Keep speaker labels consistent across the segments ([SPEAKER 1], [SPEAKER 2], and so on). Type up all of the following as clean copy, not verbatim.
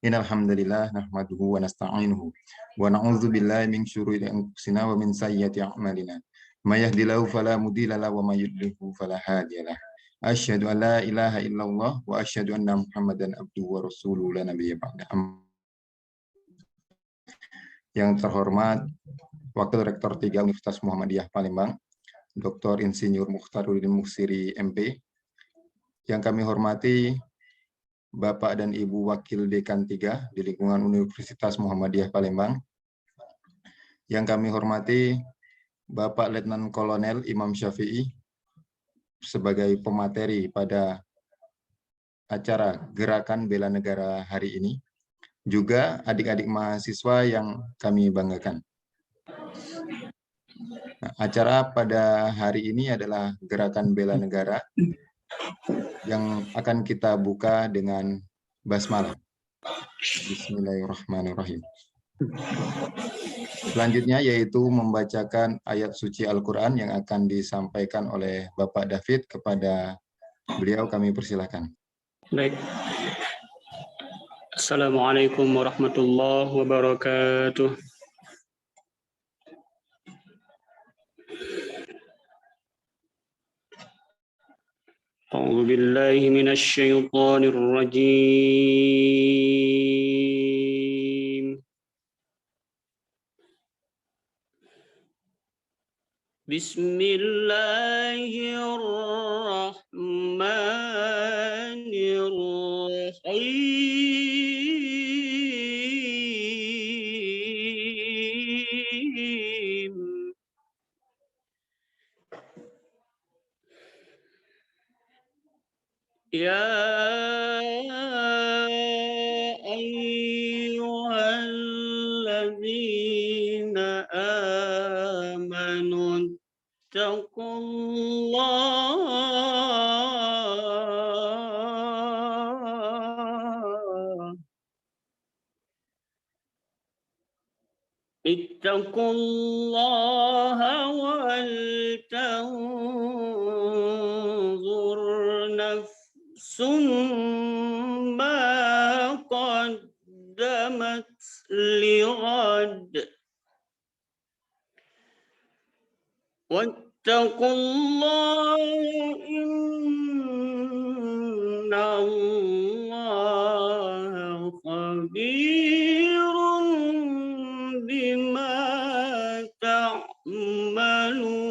[SPEAKER 1] Innal hamdalillah nahmaduhu wa nasta'inuhu wa na'udzu billahi min syururi anfusina wa min sayyiati a'malina. May yahdihillahu fala mudilla lahu wa may yudlilhu fala hadiyalah. Asyhadu an la ilaha illallah wa asyhadu anna Muhammadan abduhu wa rasuluhu la nabiyya ba'da. Yang terhormat Wakil Rektor 3 Universitas Muhammadiyah Palembang, Dr. Insinyur Mukhtaruddin Muhsiri MP. Yang kami hormati Bapak dan Ibu Wakil Dekan 3 di lingkungan Universitas Muhammadiyah Palembang. Yang kami hormati Bapak Letnan Kolonel Imam Syafi'i sebagai pemateri pada acara Gerakan Bela Negara hari ini. Juga adik-adik mahasiswa yang kami banggakan. Nah, acara pada hari ini adalah Gerakan Bela Negara yang akan kita buka dengan basmalah. Bismillahirrahmanirrahim. Selanjutnya yaitu membacakan ayat suci Al-Quran yang akan disampaikan oleh Bapak David. Kepada beliau kami persilakan.
[SPEAKER 2] Baik. Assalamualaikum warahmatullahi wabarakatuh. A'udzu billahi minasy syaithanir rajim. Bismillahirrahmanirrahim. Ya ayyuhalladzina amanu ittaqullaha wal tanzur nafsum ma qaddamat lighad wattaqullaha innallaha khabirun bima ta'malun.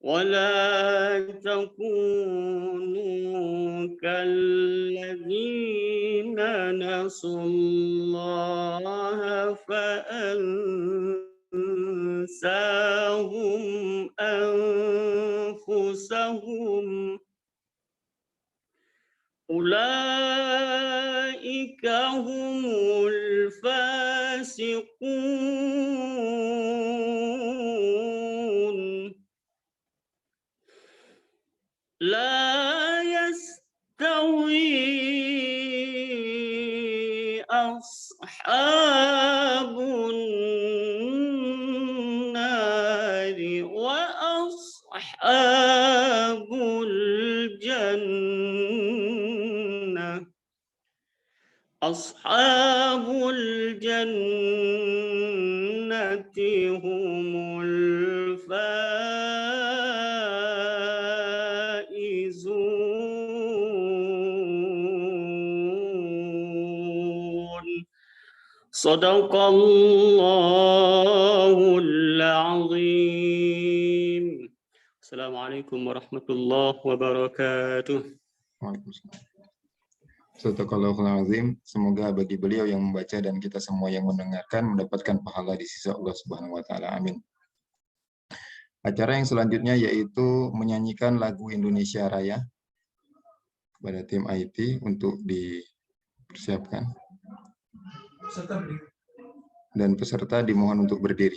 [SPEAKER 2] Wala takunu kalladzina nasullaha fa'ansahum anfusahum. Ulaika humul fasiqun. La yastawi ashabun nari wa ashabul jannah. Ashabul jannati humul faizun. Shadaqallahul azim. Assalamualaikum warahmatullahi wabarakatuh.
[SPEAKER 1] Waalaikumsalam. Sadaqallahul azim. Semoga bagi beliau yang membaca dan kita semua yang mendengarkan mendapatkan pahala di sisi Allah Subhanahu wa taala. Amin. Acara yang selanjutnya yaitu menyanyikan lagu Indonesia Raya kepada tim IT untuk dipersiapkan. Dan peserta dimohon untuk berdiri.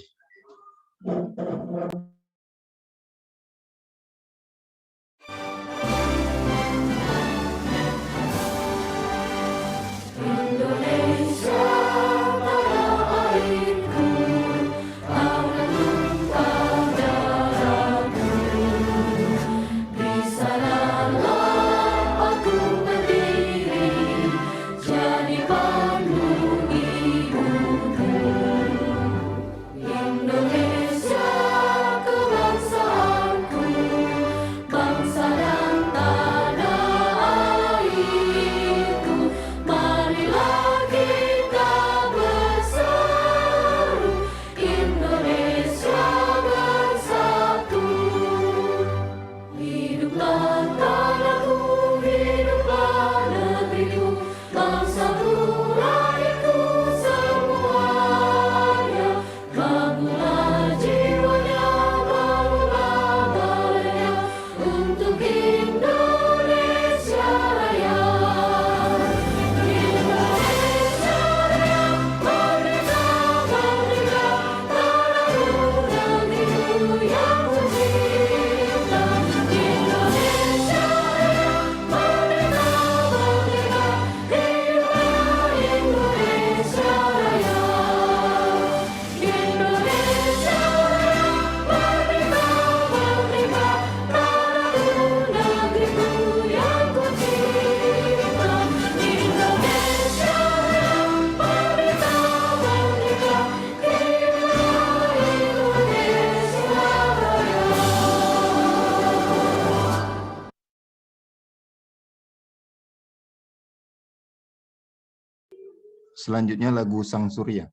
[SPEAKER 1] Selanjutnya lagu Sang Surya.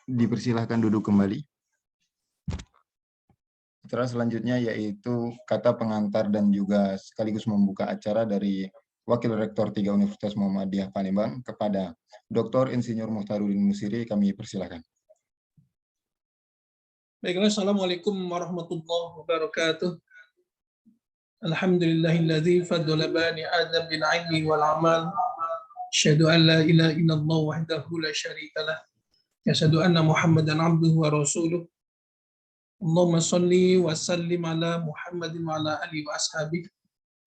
[SPEAKER 1] Dipersilahkan duduk kembali. Acara selanjutnya yaitu kata pengantar dan juga sekaligus membuka acara dari Wakil Rektor 3 Universitas Muhammadiyah Palembang kepada Dr. Insinyur Mukhtaruddin Musiri. Kami persilahkan.
[SPEAKER 3] Baiklah, Assalamualaikum warahmatullahi wabarakatuh. Alhamdulillahilladzi faddala bani Adam bil ilmi wal amal. Asyhadu an la ilaha illallah wahdahu la syarikalah. Asyhadu anna Muhammadan abduhu wa rasuluh. Allahumma shalli wa sallim ala Muhammadin wa ala alihi wa ashabihi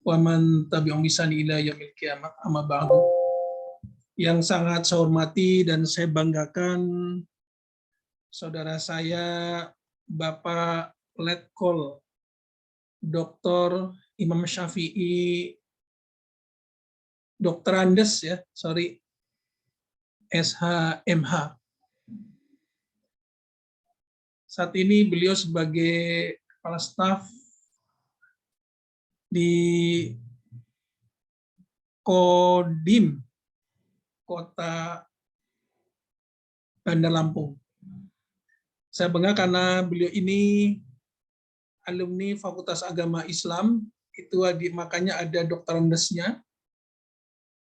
[SPEAKER 3] wa man tabi'ahum bi ihsan ila yaumil qiyamah. Amma ba'du. Yang sangat saya hormati dan saya banggakan saudara saya Bapak Letkol Dr. Imam Syafi'i Dr. Andes SHMH. Saat ini beliau sebagai kepala staf di Kodim Kota Bandar Lampung. Saya bangga karena beliau ini alumni Fakultas Agama Islam, itu makanya ada Dr. Andesnya.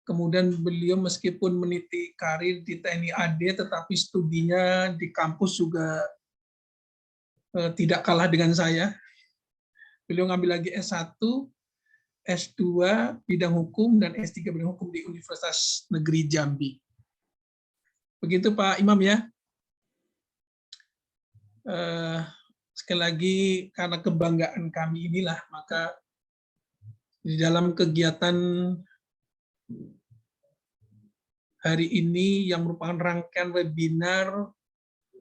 [SPEAKER 3] Kemudian beliau meskipun meniti karir di TNI AD, tetapi studinya di kampus juga tidak kalah dengan saya. Beliau ngambil lagi S1, S2 bidang hukum, dan S3 bidang hukum di Universitas Negeri Jambi. Begitu Pak Imam ya. Sekali lagi karena kebanggaan kami inilah, maka di dalam kegiatan hari ini yang merupakan rangkaian webinar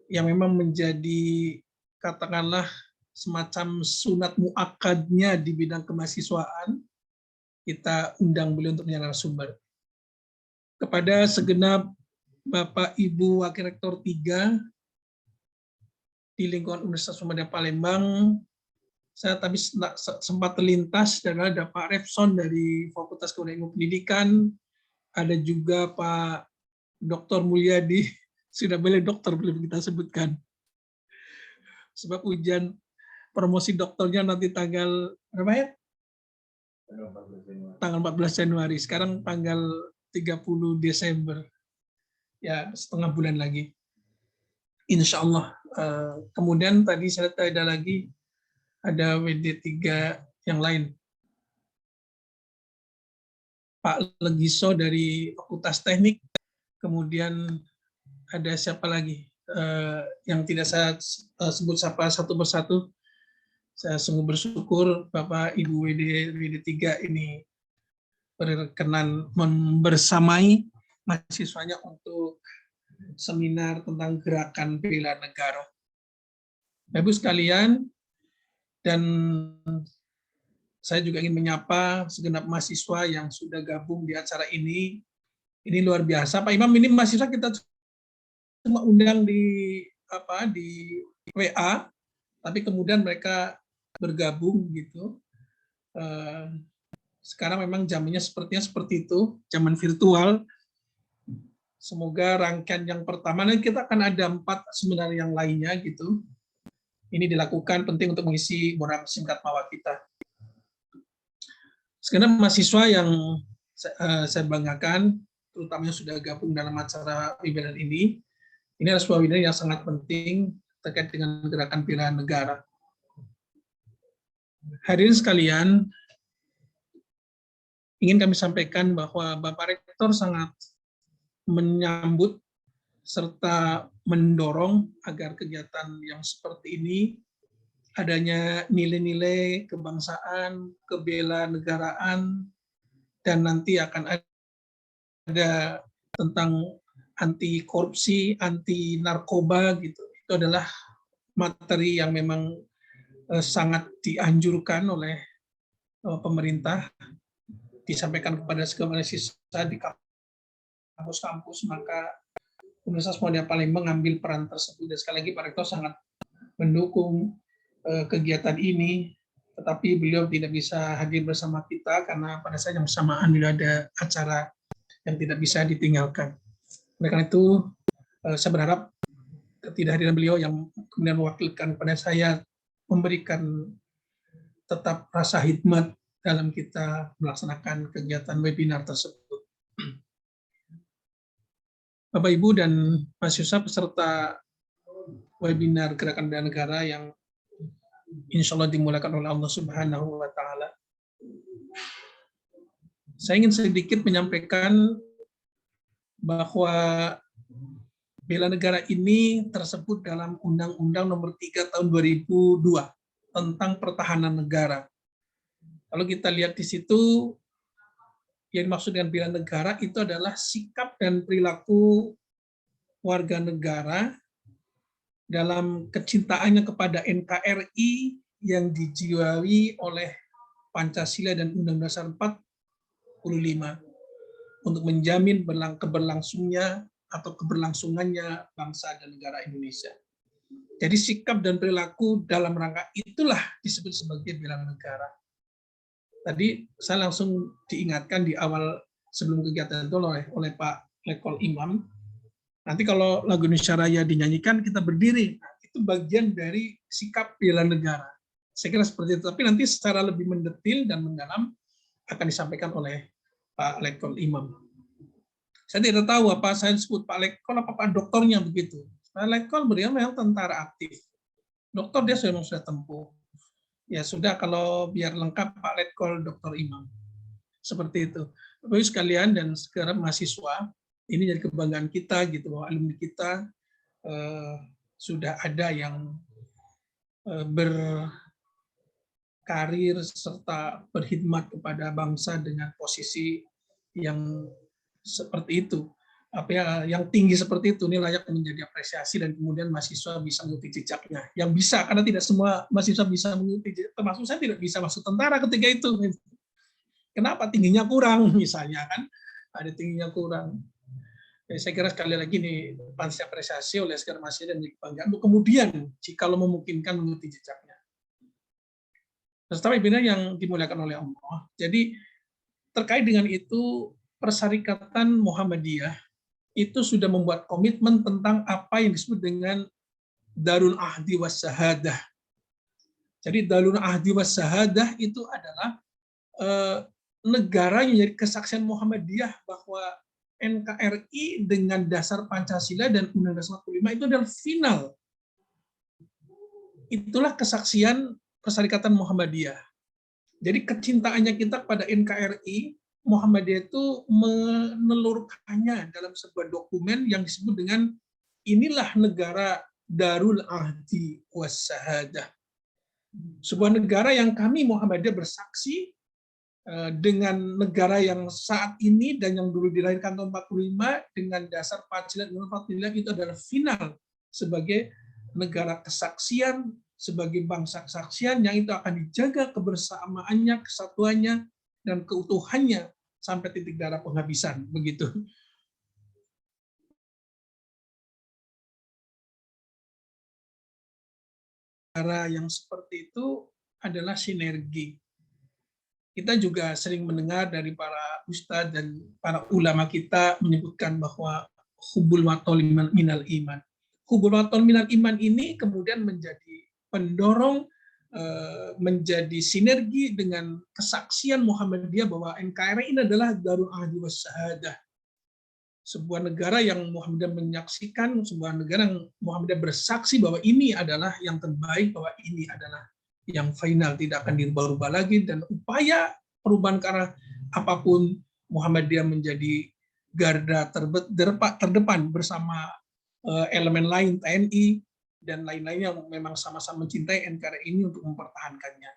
[SPEAKER 3] yang memang menjadi katakanlah semacam sunat muakkadnya di bidang kemahasiswaan, kita undang beliau untuk menjadi narasumber. Kepada segenap Bapak Ibu Wakil Rektor 3 di lingkungan Universitas Muhammadiyah Palembang, saya tadi sempat terlintas adalah ada Pak Repson dari Fakultas Ilmu Pendidikan, ada juga Pak Dr. Mulyadi, sudah boleh dokter belum kita sebutkan. Sebab ujian promosi dokternya nanti tanggal berapa ya? Tanggal 14 Januari. Sekarang tanggal 30 Desember. Ya, setengah bulan lagi. Insya Allah. Kemudian tadi saya ada lagi, ada WD3 yang lain. Pak Legiso dari Fakultas Teknik, kemudian ada siapa lagi yang tidak saya sebut satu persatu. Saya sungguh bersyukur Bapak Ibu WD3 ini berkenan membersamai mahasiswanya untuk seminar tentang gerakan bela negara. Ibu sekalian, dan saya juga ingin menyapa segenap mahasiswa yang sudah gabung di acara ini. Ini luar biasa, Pak Imam. Ini mahasiswa kita cuma undang di WA, tapi kemudian mereka bergabung gitu. Sekarang memang zamannya sepertinya seperti itu, zaman virtual. Semoga rangkaian yang pertama, nanti kita akan ada 4 seminar yang lainnya gitu. Ini dilakukan penting untuk mengisi muram singkat mawar kita. Sekarang mahasiswa yang saya banggakan, terutama yang sudah gabung dalam acara webinar ini adalah sebuah webinar yang sangat penting terkait dengan gerakan bela negara. Hadirin sekalian, ingin kami sampaikan bahwa Bapak Rektor sangat menyambut serta mendorong agar kegiatan yang seperti ini, adanya nilai-nilai kebangsaan, kebela-negaraan, dan nanti akan ada tentang anti korupsi, anti narkoba gitu. Itu adalah materi yang memang sangat dianjurkan oleh pemerintah, disampaikan kepada segala siswa di kampus-kampus, maka Universitas Muhammadiyah Palembang mengambil peran tersebut. Dan sekali lagi Pak Rektor sangat mendukung kegiatan ini, tetapi beliau tidak bisa hadir bersama kita karena pada saat yang bersamaan beliau ada acara yang tidak bisa ditinggalkan. Oleh karena itu, saya berharap ketidakhadiran beliau yang kemudian mewakilkan kepada saya memberikan tetap rasa hikmat dalam kita melaksanakan kegiatan webinar tersebut. Bapak, Ibu, dan mahasiswa peserta webinar Gerakan Bela Negara yang insya Allah dimulakan oleh Allah Subhanahu wa Ta'ala. Saya ingin sedikit menyampaikan bahwa bela negara ini tersebut dalam Undang-Undang Nomor 3 Tahun 2002 tentang pertahanan negara. Kalau kita lihat di situ, yang dimaksud dengan bela negara itu adalah sikap dan perilaku warga negara dalam kecintaannya kepada NKRI yang dijiwai oleh Pancasila dan Undang-Undang Dasar 45 untuk menjamin keberlangsungannya bangsa dan negara Indonesia. Jadi sikap dan perilaku dalam rangka itulah disebut sebagai bela negara. Tadi saya langsung diingatkan di awal sebelum kegiatan itu oleh Pak Lekol Imam. Nanti kalau lagu Indonesia Raya dinyanyikan kita berdiri. Nah, itu bagian dari sikap bela negara. Saya kira seperti itu. Tapi nanti secara lebih mendetil dan mendalam akan disampaikan oleh Pak Lekol Imam. Saya tidak tahu apa saya sebut Pak Lekol apa Pak doktornya begitu. Pak Lekol beliau memang tentara aktif. Doktor dia sudah tempuh. Ya sudah, kalau biar lengkap Pak Letkol Dr. Imam. Seperti itu. Bapak Ibu sekalian dan sekarang mahasiswa, ini jadi kebanggaan kita gitu, bahwa alumni kita sudah ada yang berkarir serta berkhidmat kepada bangsa dengan posisi yang seperti itu. Yang tinggi seperti itu, ini layak menjadi apresiasi dan kemudian mahasiswa bisa mengikuti jejaknya. Yang bisa, karena tidak semua mahasiswa bisa mengikuti jejak, termasuk saya tidak bisa masuk tentara ketika itu. Kenapa? Tingginya kurang, misalnya kan, ada tingginya kurang. Jadi saya kira sekali lagi ini pantas apresiasi oleh sekarang mahasiswa dan kebanggaan. Kemudian, jika lo memungkinkan mengikuti jejaknya. Peserta webinar yang dimuliakan oleh Allah. Jadi terkait dengan itu, Persyarikatan Muhammadiyah itu sudah membuat komitmen tentang apa yang disebut dengan Darul Ahdi was Syahadah. Jadi Darul Ahdi was Syahadah itu adalah negara yang jadi kesaksian Muhammadiyah bahwa NKRI dengan dasar Pancasila dan Undang-Undang 45 itu adalah final. Itulah kesaksian Persyarikatan Muhammadiyah. Jadi kecintaannya kita pada NKRI, Muhammadiyah itu menelurkannya dalam sebuah dokumen yang disebut dengan inilah negara Darul Ahdi was Syahadah. Sebuah negara yang kami Muhammadiyah bersaksi dengan negara yang saat ini dan yang dulu dilahirkan tahun 45 dengan dasar Pancasila dan 45 itu adalah final sebagai negara kesaksian, sebagai bangsa kesaksian yang itu akan dijaga kebersamaannya, kesatuannya, dan keutuhannya sampai titik darah penghabisan. Begitu. Cara yang seperti itu adalah sinergi. Kita juga sering mendengar dari para ustadz dan para ulama kita menyebutkan bahwa hubul watol minal iman. Hubul watol minal iman ini kemudian menjadi pendorong, menjadi sinergi dengan kesaksian Muhammadiyah bahwa NKRI ini adalah Darul Ahdi was Syahadah. Sebuah negara yang Muhammadiyah menyaksikan, sebuah negara yang Muhammadiyah bersaksi bahwa ini adalah yang terbaik, bahwa ini adalah yang final, tidak akan dirubah-rubah lagi, dan upaya perubahan ke arah apapun Muhammadiyah menjadi garda terdepan bersama elemen lain TNI dan lain-lain yang memang sama-sama mencintai NKRI ini untuk mempertahankannya.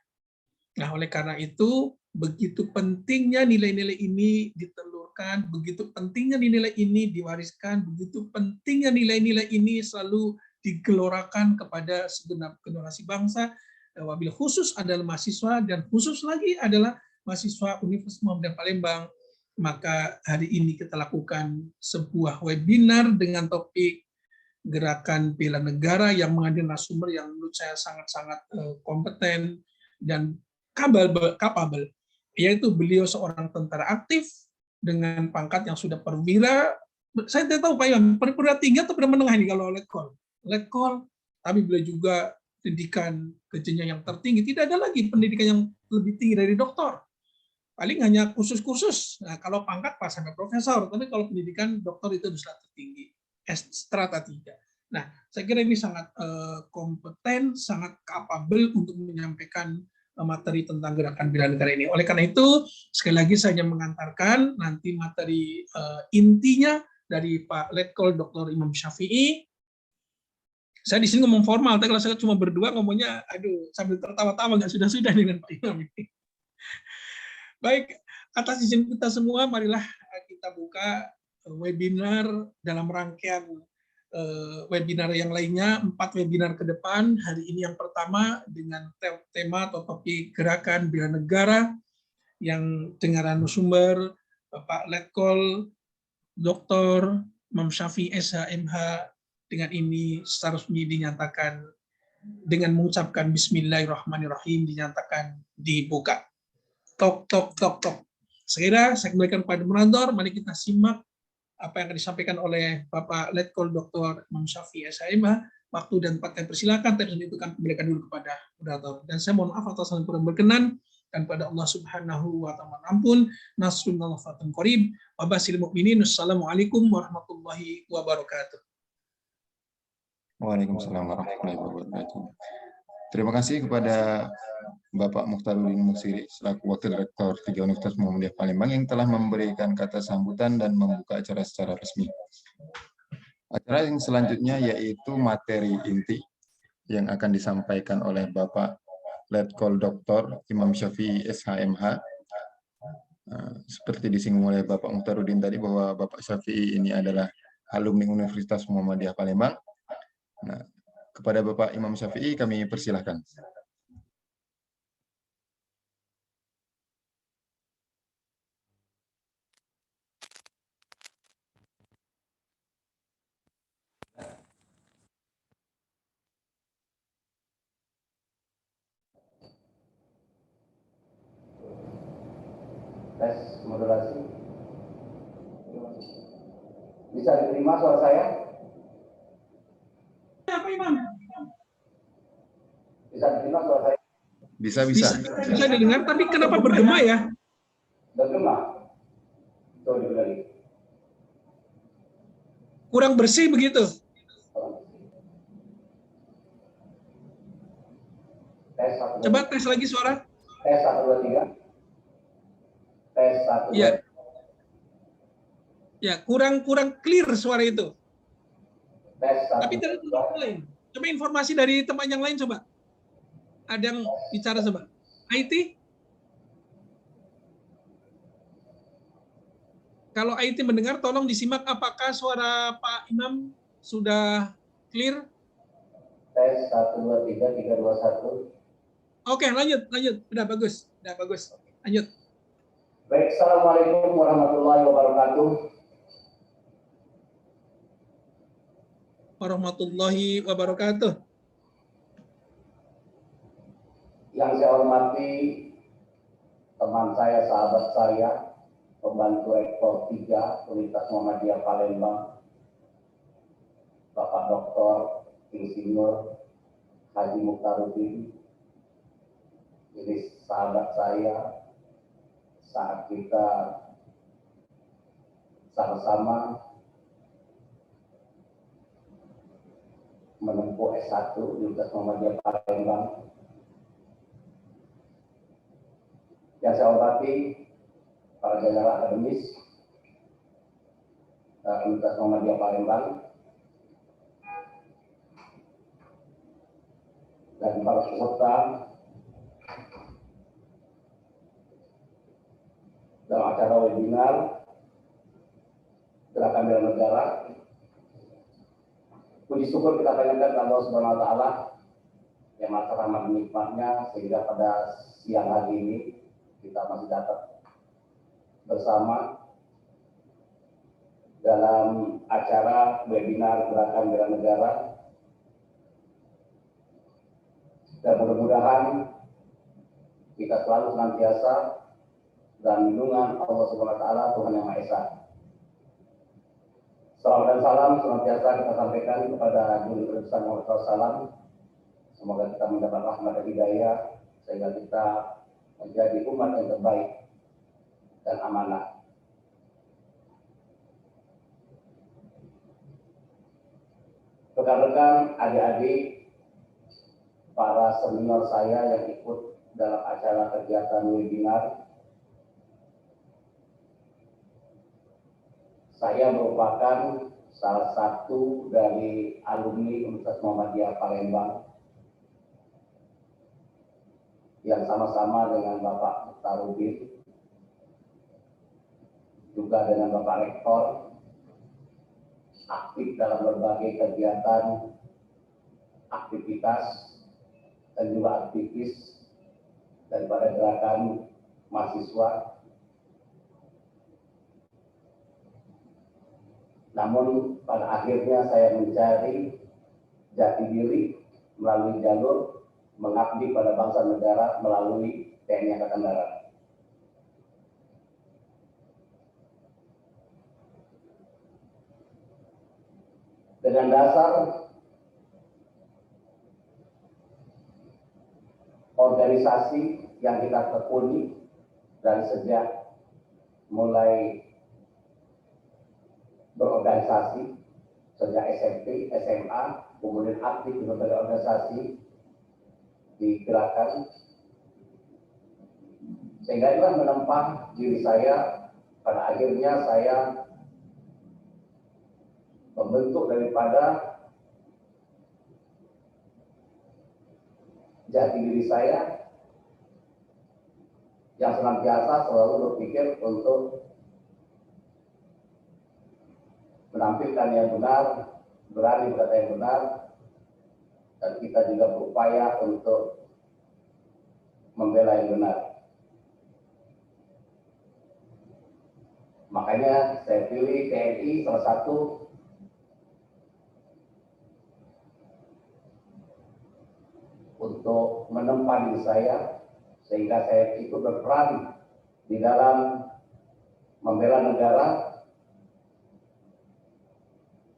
[SPEAKER 3] Nah, oleh karena itu begitu pentingnya nilai-nilai ini ditelurkan, begitu pentingnya nilai ini diwariskan, begitu pentingnya nilai-nilai ini selalu digelorakan kepada segenap generasi bangsa, wabil khusus adalah mahasiswa dan khusus lagi adalah mahasiswa Universitas Muhammadiyah Palembang. Maka hari ini kita lakukan sebuah webinar dengan topik Gerakan Bela Negara yang menghadirkan narasumber yang menurut saya sangat-sangat kompeten dan kapabel, yaitu beliau seorang tentara aktif dengan pangkat yang sudah perwira. Saya tidak tahu Pak Iwan, perwira tinggi atau perwira menengah ini kalau letkol, tapi beliau juga pendidikan ke jenjang yang tertinggi. Tidak ada lagi pendidikan yang lebih tinggi dari doktor. Paling hanya kursus-kursus. Nah, kalau pangkat pas sampai profesor, tapi kalau pendidikan doktor itu sudah tertinggi. Strata 3. Nah, saya kira ini sangat kompeten, sangat kapabel untuk menyampaikan materi tentang gerakan bela negara ini. Oleh karena itu, sekali lagi saya mengantarkan nanti materi intinya dari Pak Letkol Dr. Imam Syafi'i. Saya di sini ngomong formal, tapi kalau saya cuma berdua ngomongnya, aduh, sambil tertawa-tawa nggak sudah-sudah dengan Pak Imam ini. Baik, atas izin kita semua, marilah kita buka webinar dalam rangkaian webinar yang lainnya, 4 webinar ke depan. Hari ini yang pertama dengan tema atau topik Gerakan Bela Negara yang dengan narasumber Bapak Letkol Dr. Imam Syafi'i SHMH. Dengan ini secara resmi dinyatakan dengan mengucapkan Bismillahirrahmanirrahim dinyatakan dibuka. Tok, tok, tok, tok. Sekira saya kembalikan kepada moderator, mari kita simak apa yang akan disampaikan oleh Bapak Letkol Dr. Imam Syafi'i SHMH. Waktu dan tempat yang persilakan, tapi itu kan kembalikan dulu kepada moderator. Dan saya mohon maaf atas yang kurang berkenan, dan pada Allah Subhanahu wa Ta'ala ampun. Nasrullah fatun qarib. Wabasil mu'minin. Wassalamualaikum warahmatullahi wabarakatuh.
[SPEAKER 1] Waalaikumsalam warahmatullahi wabarakatuh. Terima kasih kepada Bapak Mukhtaruddin Musiri selaku Wakil Rektor 3 Universitas Muhammadiyah Palembang yang telah memberikan kata sambutan dan membuka acara secara resmi. Acara yang selanjutnya yaitu materi inti yang akan disampaikan oleh Bapak Letkol Dr. Imam Syafi'i SHMH. Seperti disinggung oleh Bapak Mukhtaruddin tadi bahwa Bapak Syafi'i ini adalah alumni Universitas Muhammadiyah Palembang. Nah, kepada Bapak Imam Syafi'i kami persilahkan.
[SPEAKER 4] Tes moderasi. Bisa diterima suara saya?
[SPEAKER 3] Apa Imam?
[SPEAKER 4] Bisa diterima suara saya?
[SPEAKER 1] Bisa.
[SPEAKER 3] Bisa didengar, tapi kenapa bergema ya?
[SPEAKER 4] Bergema. Coba dibenerin.
[SPEAKER 3] Kurang bersih begitu.
[SPEAKER 4] Tes 1, 2,
[SPEAKER 3] Coba tes lagi suara.
[SPEAKER 4] tes 1, 2, 3. Tes 1, 2,
[SPEAKER 3] Ya. Ya, kurang clear suara itu.
[SPEAKER 4] tes 1,
[SPEAKER 3] Tapi dari tempat yang lain. Coba informasi dari tempat yang lain coba. Ada yang bicara coba. IT? Kalau IT mendengar, tolong disimak apakah suara Pak Imam sudah clear.
[SPEAKER 4] tes 1, 2, 3, 3, 2, 1.
[SPEAKER 3] Oke, lanjut. Udah bagus. Lanjut.
[SPEAKER 4] Baik, Assalamualaikum warahmatullahi wabarakatuh.
[SPEAKER 3] Warahmatullahi wabarakatuh.
[SPEAKER 4] Yang saya hormati teman saya, sahabat saya, pembantu rektor 3 Universitas Muhammadiyah Palembang, Bapak Dr. Insinyur Haji Mukhtaruddin. Ini sahabat saya saat kita sama-sama menempuh S1 di Universitas Muhammadiyah Palembang. Yang saya hormati para jajaran akademis Universitas Muhammadiyah Palembang dan para peserta dalam acara webinar Gerakan Bela Negara. Puji syukur kita panjatkan kepada Allah Subhanahu wa taala yang maha rahmat nikmatnya sehingga pada siang hari ini kita masih dapat bersama dalam acara webinar Gerakan Bela Negara. Dan mudah-mudahan kita selalu senantiasa dalam lindungan Allah Subhanahu wa taala, Tuhan Yang Maha Esa. Salam dan salam senantiasa kita sampaikan kepada Junjungan Besar Muhammad SAW. Semoga kita mendapat rahmat dan hidayah sehingga kita menjadi umat yang terbaik dan amanah. Rekan-rekan, adik-adik, para senior saya yang ikut dalam acara kegiatan webinar, saya merupakan salah satu dari alumni Universitas Muhammadiyah Palembang yang sama-sama dengan Bapak Mukhtaruddin, juga dengan Bapak Rektor, aktif dalam berbagai kegiatan, aktivitas, dan juga aktivis daripada gerakan mahasiswa. Namun pada akhirnya saya mencari jati diri melalui jalur mengabdi pada bangsa negara melalui TNI Angkatan Darat. Dengan dasar organisasi yang kita tekuni dari sejak mulai berorganisasi sejak SMP, SMA, kemudian aktif di berbagai organisasi di gerakan, sehingga itulah menempa diri saya. Pada akhirnya saya membentuk daripada jati diri saya yang senantiasa selalu berpikir untuk menampilkan yang benar, berani berkata yang benar, dan kita juga berupaya untuk membela yang benar. Makanya saya pilih TNI salah satu untuk menempa diri saya, sehingga saya ikut berperan di dalam membela negara,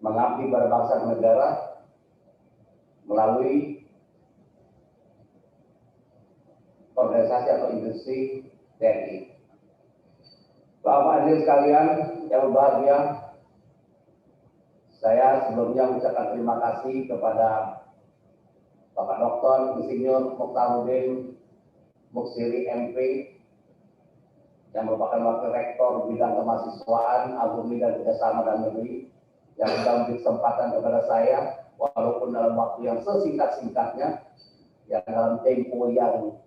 [SPEAKER 4] mengabdi pada bangsa dan negara melalui organisasi atau institusi TNI. Bapak hadirin sekalian yang berbahagia, saya sebelumnya mengucapkan terima kasih kepada Bapak Dr. Insinyur Mukhtaruddin Muksiri MP yang merupakan Wakil Rektor Bidang Kemahasiswaan, Alumni dan Kerjasama Dalam Negeri yang sudah memberi kesempatan kepada saya walaupun dalam waktu yang sesingkat-singkatnya, yang dalam tempo yang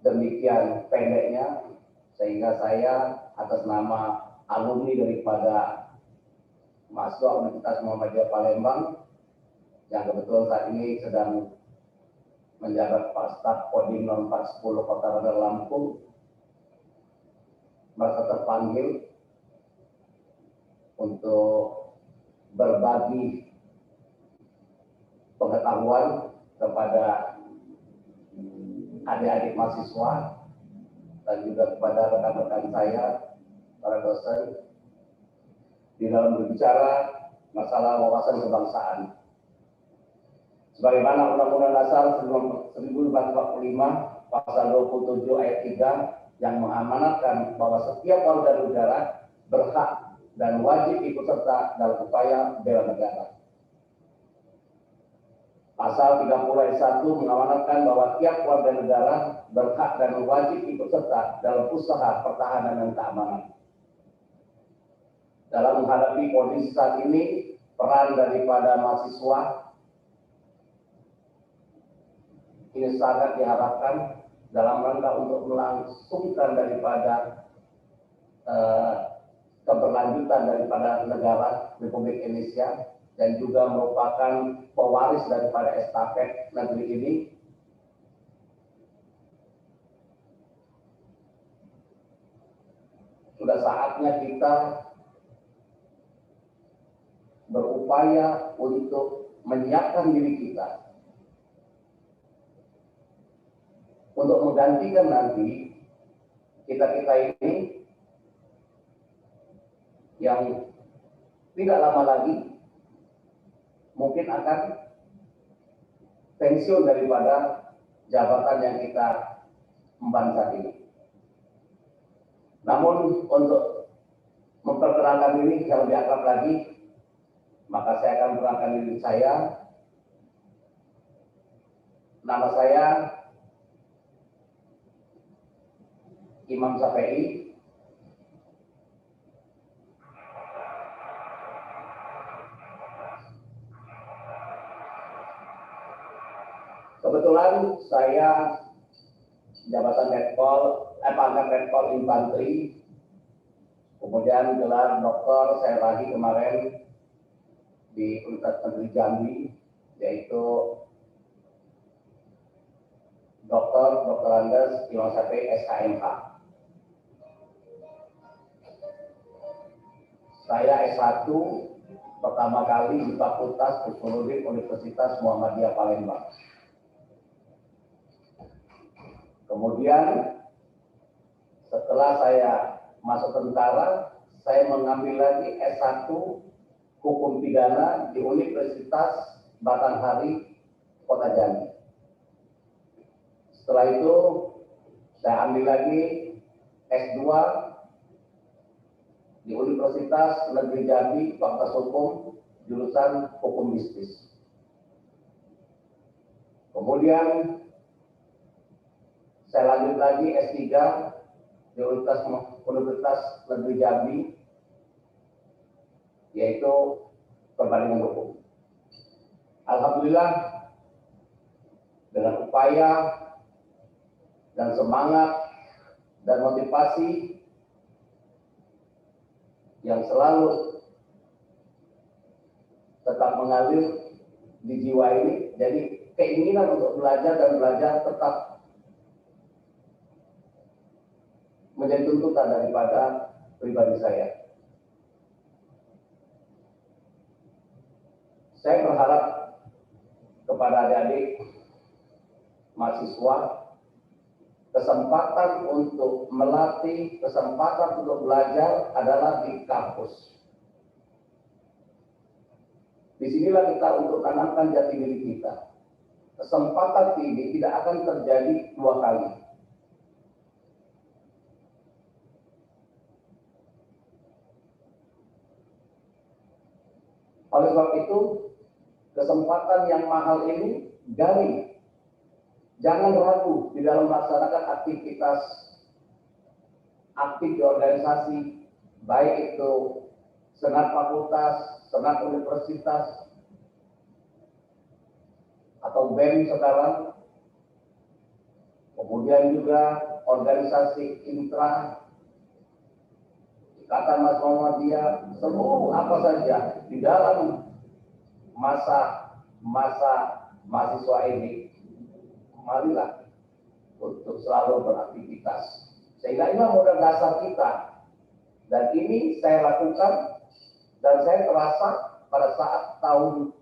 [SPEAKER 4] demikian pendeknya, sehingga saya atas nama alumni daripada mahasiswa Universitas Muhammadiyah Palembang yang kebetulan saat ini sedang menjabat Kepala Staf Kodim 0410 Kota Bandar Lampung, merasa terpanggil untuk berbagi pengetahuan kepada adik-adik mahasiswa dan juga kepada rekan-rekan saya, para dosen, di dalam berbicara masalah wawasan kebangsaan. Sebagaimana Undang-Undang Dasar 1945 Pasal 27 ayat 3 yang mengamanatkan bahwa setiap warga negara berhak dan wajib ikut serta dalam upaya bela negara. Pasal 30 ayat 1 mengamanatkan bahwa tiap warga negara berhak dan wajib ikut serta dalam usaha pertahanan dan keamanan. Dalam menghadapi kondisi saat ini, peran daripada mahasiswa ini sangat diharapkan dalam rangka untuk melangsungkan daripada keberlanjutan daripada negara Republik Indonesia dan juga merupakan pewaris daripada estafet negeri ini. Sudah saatnya kita berupaya untuk menyiapkan diri kita untuk menggantikan nanti kita-kita ini yang tidak lama lagi mungkin akan pensiun daripada jabatan yang kita emban saat ini. Namun untuk memperkenalkan diri yang lebih akrab lagi, maka saya akan memperkenalkan diri saya. Nama saya Imam Syafi'i. Kebetulan saya jabatan pangkat Letkol Infanteri, kemudian gelar doktor saya lagi kemarin di Universitas Negeri Jambi, yaitu Dr. Andes Imam Syafi'i SKMH. Saya S1 pertama kali di Fakultas Psikologi Universitas Muhammadiyah Palembang. Kemudian setelah saya masuk tentara, saya mengambil lagi S1 Hukum Pidana di Universitas Batanghari, Kota Jambi. Setelah itu saya ambil lagi S2 di Universitas Negeri Jambi, Fakultas Hukum, jurusan Hukum Bisnis. Kemudian saya lanjut lagi S3 di Universitas Negeri Jambi, yaitu Perbandingan Hukum. Alhamdulillah, dengan upaya dan semangat dan motivasi yang selalu tetap mengalir di jiwa ini, jadi keinginan untuk belajar dan belajar tetap menjadi tuntutan daripada pribadi saya. Saya berharap kepada adik-adik mahasiswa kesempatan untuk melatih, kesempatan untuk belajar adalah di kampus. Disinilah kita untuk tanamkan jati diri kita. Kesempatan ini tidak akan terjadi dua kali. Oleh sebab itu, kesempatan yang mahal ini gali. Jangan ragu di dalam melaksanakan aktivitas aktif di organisasi, baik itu senat fakultas, senat universitas, atau BEM sekarang, kemudian juga organisasi intra, Ikatan Mas Muhammadiyah, seluruh apa saja di dalam masa mahasiswa ini, marilah untuk selalu beraktivitas. Sehingga inilah modal dasar kita. Dan ini saya lakukan dan saya terasa pada saat tahun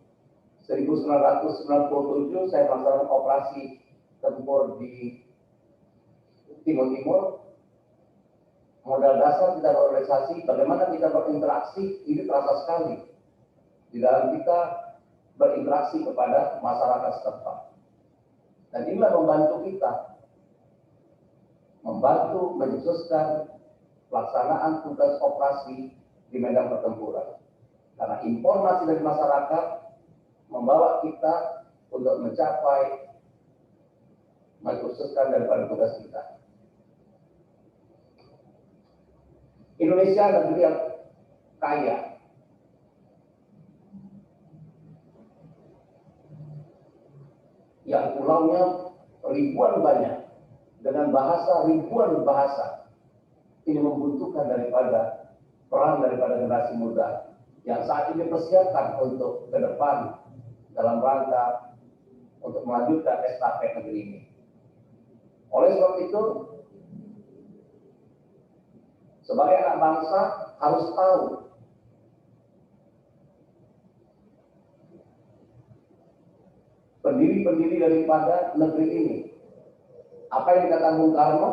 [SPEAKER 4] 1997 saya melaksanakan operasi tempur di Timur. Modal dasar kita berorganisasi, bagaimana kita berinteraksi, ini terasa sekali di dalam kita berinteraksi kepada masyarakat setempat. Dan inilah membantu kita, membantu menyususkan pelaksanaan tugas operasi di medan pertempuran. Karena informasi dari masyarakat membawa kita untuk mencapai, menyususkan daripada tugas kita. Indonesia negeri yang kaya. Yang pulaunya ribuan banyak, dengan bahasa ribuan bahasa. Ini membutuhkan daripada peran daripada generasi muda yang saat ini persiapkan untuk ke depan dalam rangka untuk melanjutkan estafet negeri ini. Oleh sebab itu, sebagai anak bangsa harus tahu pendiri-pendiri daripada negeri ini. Apa yang dikatakan Bung Karno,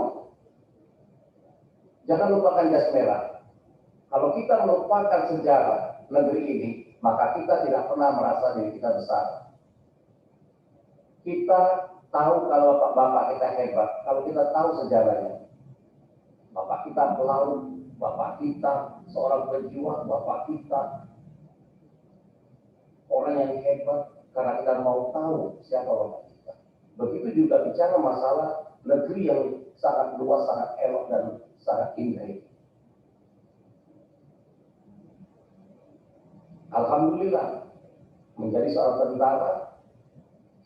[SPEAKER 4] jangan lupakan jas merah. Kalau kita melupakan sejarah negeri ini, maka kita tidak pernah merasa diri kita besar. Kita tahu kalau bapak kita hebat, kalau kita tahu sejarahnya. Bapak kita pelaut, bapak kita seorang pejuang, bapak kita orang yang hebat, karena kita mau tahu siapa bapak kita. Begitu juga bicara masalah negeri yang sangat luas, sangat elok dan sangat indah ini. Alhamdulillah, menjadi seorang tentara,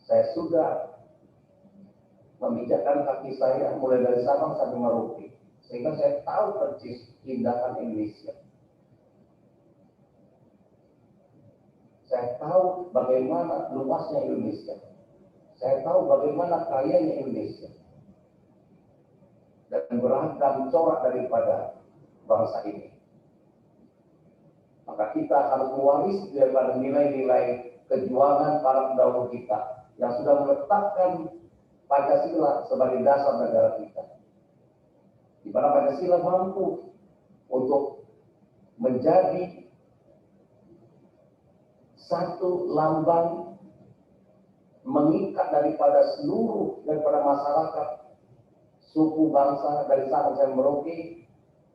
[SPEAKER 4] saya sudah memijakkan kaki saya mulai dari Sabang sampai Merauke, sehingga saya tahu persis keindahan Indonesia. Saya tahu bagaimana luasnya Indonesia. Saya tahu bagaimana kayanya Indonesia. Dan beragam corak daripada bangsa ini. Maka kita harus mewarisi daripada nilai-nilai kejuangan para pendahulu kita yang sudah meletakkan Pancasila sebagai dasar negara kita. Di mana Pancasila mampu untuk menjadi satu lambang mengikat daripada seluruh daripada masyarakat suku bangsa dari Sabang sampai Merauke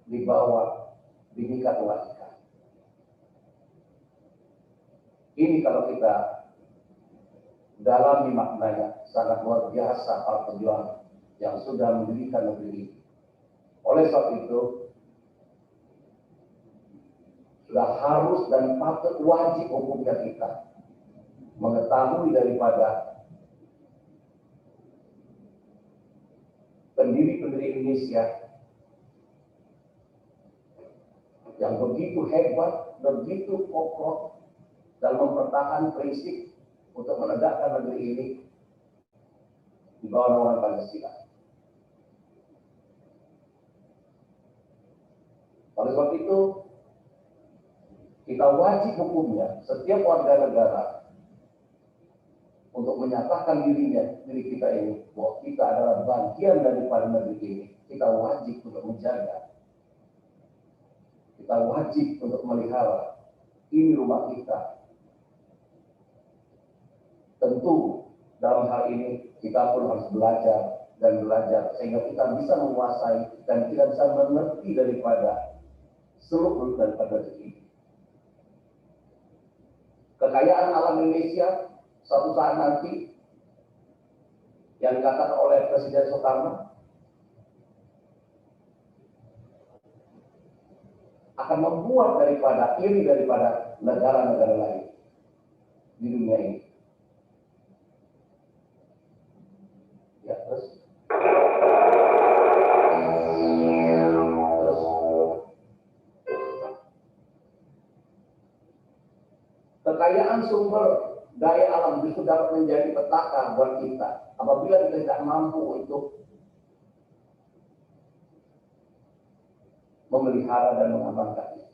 [SPEAKER 4] di bawah Bhinneka Tunggal Ika. Ini kalau kita dalami maknanya, sangat luar biasa para pejuang yang sudah mendirikan negeri ini. Oleh sebab itu, sudah harus dan patut wajib hukumnya kita mengetahui daripada pendiri-pendiri Indonesia yang begitu hebat, begitu kokoh dalam mempertahankan prinsip untuk menegakkan negeri ini di bawah naungan Pancasila. Oleh sebab itu, kita wajib hukumnya setiap warga negara untuk menyatakan diri kita ini bahwa kita adalah bagian daripada negeri ini. Kita wajib untuk menjaga. Kita wajib untuk melihara. Ini rumah kita. Tentu dalam hal ini kita pun harus belajar dan belajar sehingga kita bisa menguasai dan kita bisa mengerti daripada seluruh daripada ini. Kekayaan alam Indonesia suatu saat nanti yang dikatakan oleh Presiden Soekarno akan membuat daripada iri daripada negara-negara lain di dunia ini. Ya, terus kekayaan sumber daya alam justru dapat menjadi petaka buat kita apabila kita tidak mampu untuk memelihara dan mengamankannya.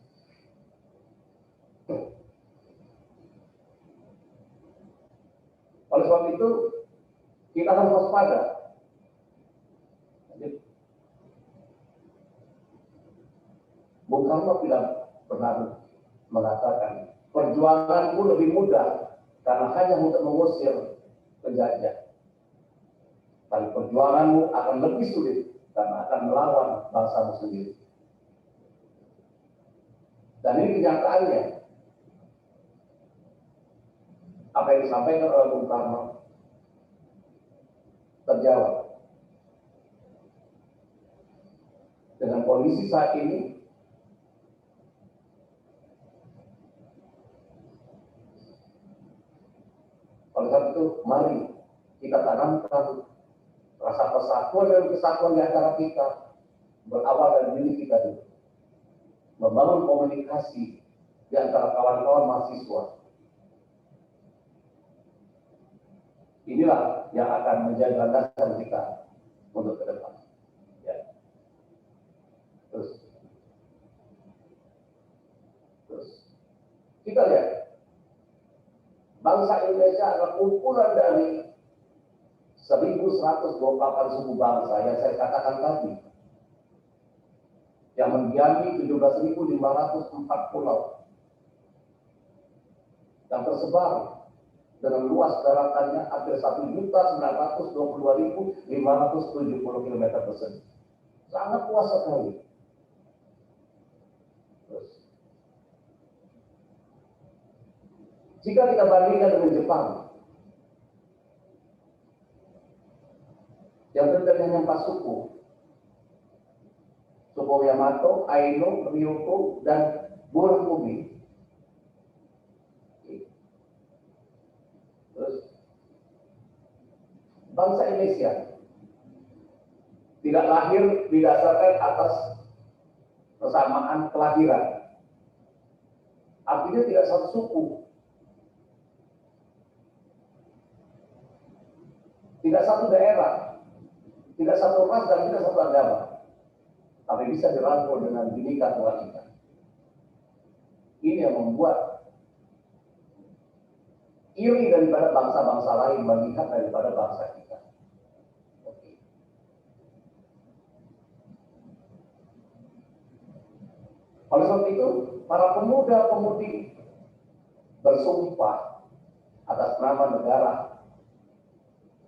[SPEAKER 4] Oleh sebab itu, kita harus waspada. Bung Karno tidak pernah mengatakan perjuanganku lebih mudah karena hanya untuk mengusir penjajah. Tapi perjuanganmu akan lebih sulit karena akan melawan bangsamu sendiri. Dan ini kenyataannya. Apa yang disampaikan oleh Bung Karno terjawab. Dengan kondisi saat ini, oleh sebab itu, mari kita tanamkan rasa persatuan dan kesatuan di antara kita, berawal dari diri kita dulu. Membangun komunikasi di antara kawan-kawan mahasiswa. Inilah yang akan menjadi landasan kita untuk ke depan. Ya. Terus kita lihat, bangsa Indonesia adalah kumpulan dari 1.128 suku bangsa yang saya katakan tadi, yang mendiami 17.504 pulau yang tersebar dengan luas daratannya hampir 1.922.570 km persegi. Sangat luas sekali. Terus, jika kita bandingkan dengan Jepang, yang terdiri hanya 4 suku, suku Yamato, Aino, Ryukyu, dan Burakumi. Terus, bangsa Indonesia tidak lahir didasarkan atas persamaan kelahiran. Artinya tidak satu suku, tidak satu daerah, tidak satu ras dan tidak satu agama. Tapi bisa dirangkul dengan Bhinneka Tunggal Ika. Ini yang membuat iri daripada bangsa-bangsa lain melihat daripada bangsa kita. Oke. Oleh sebab itu, para pemuda-pemudi bersumpah atas nama negara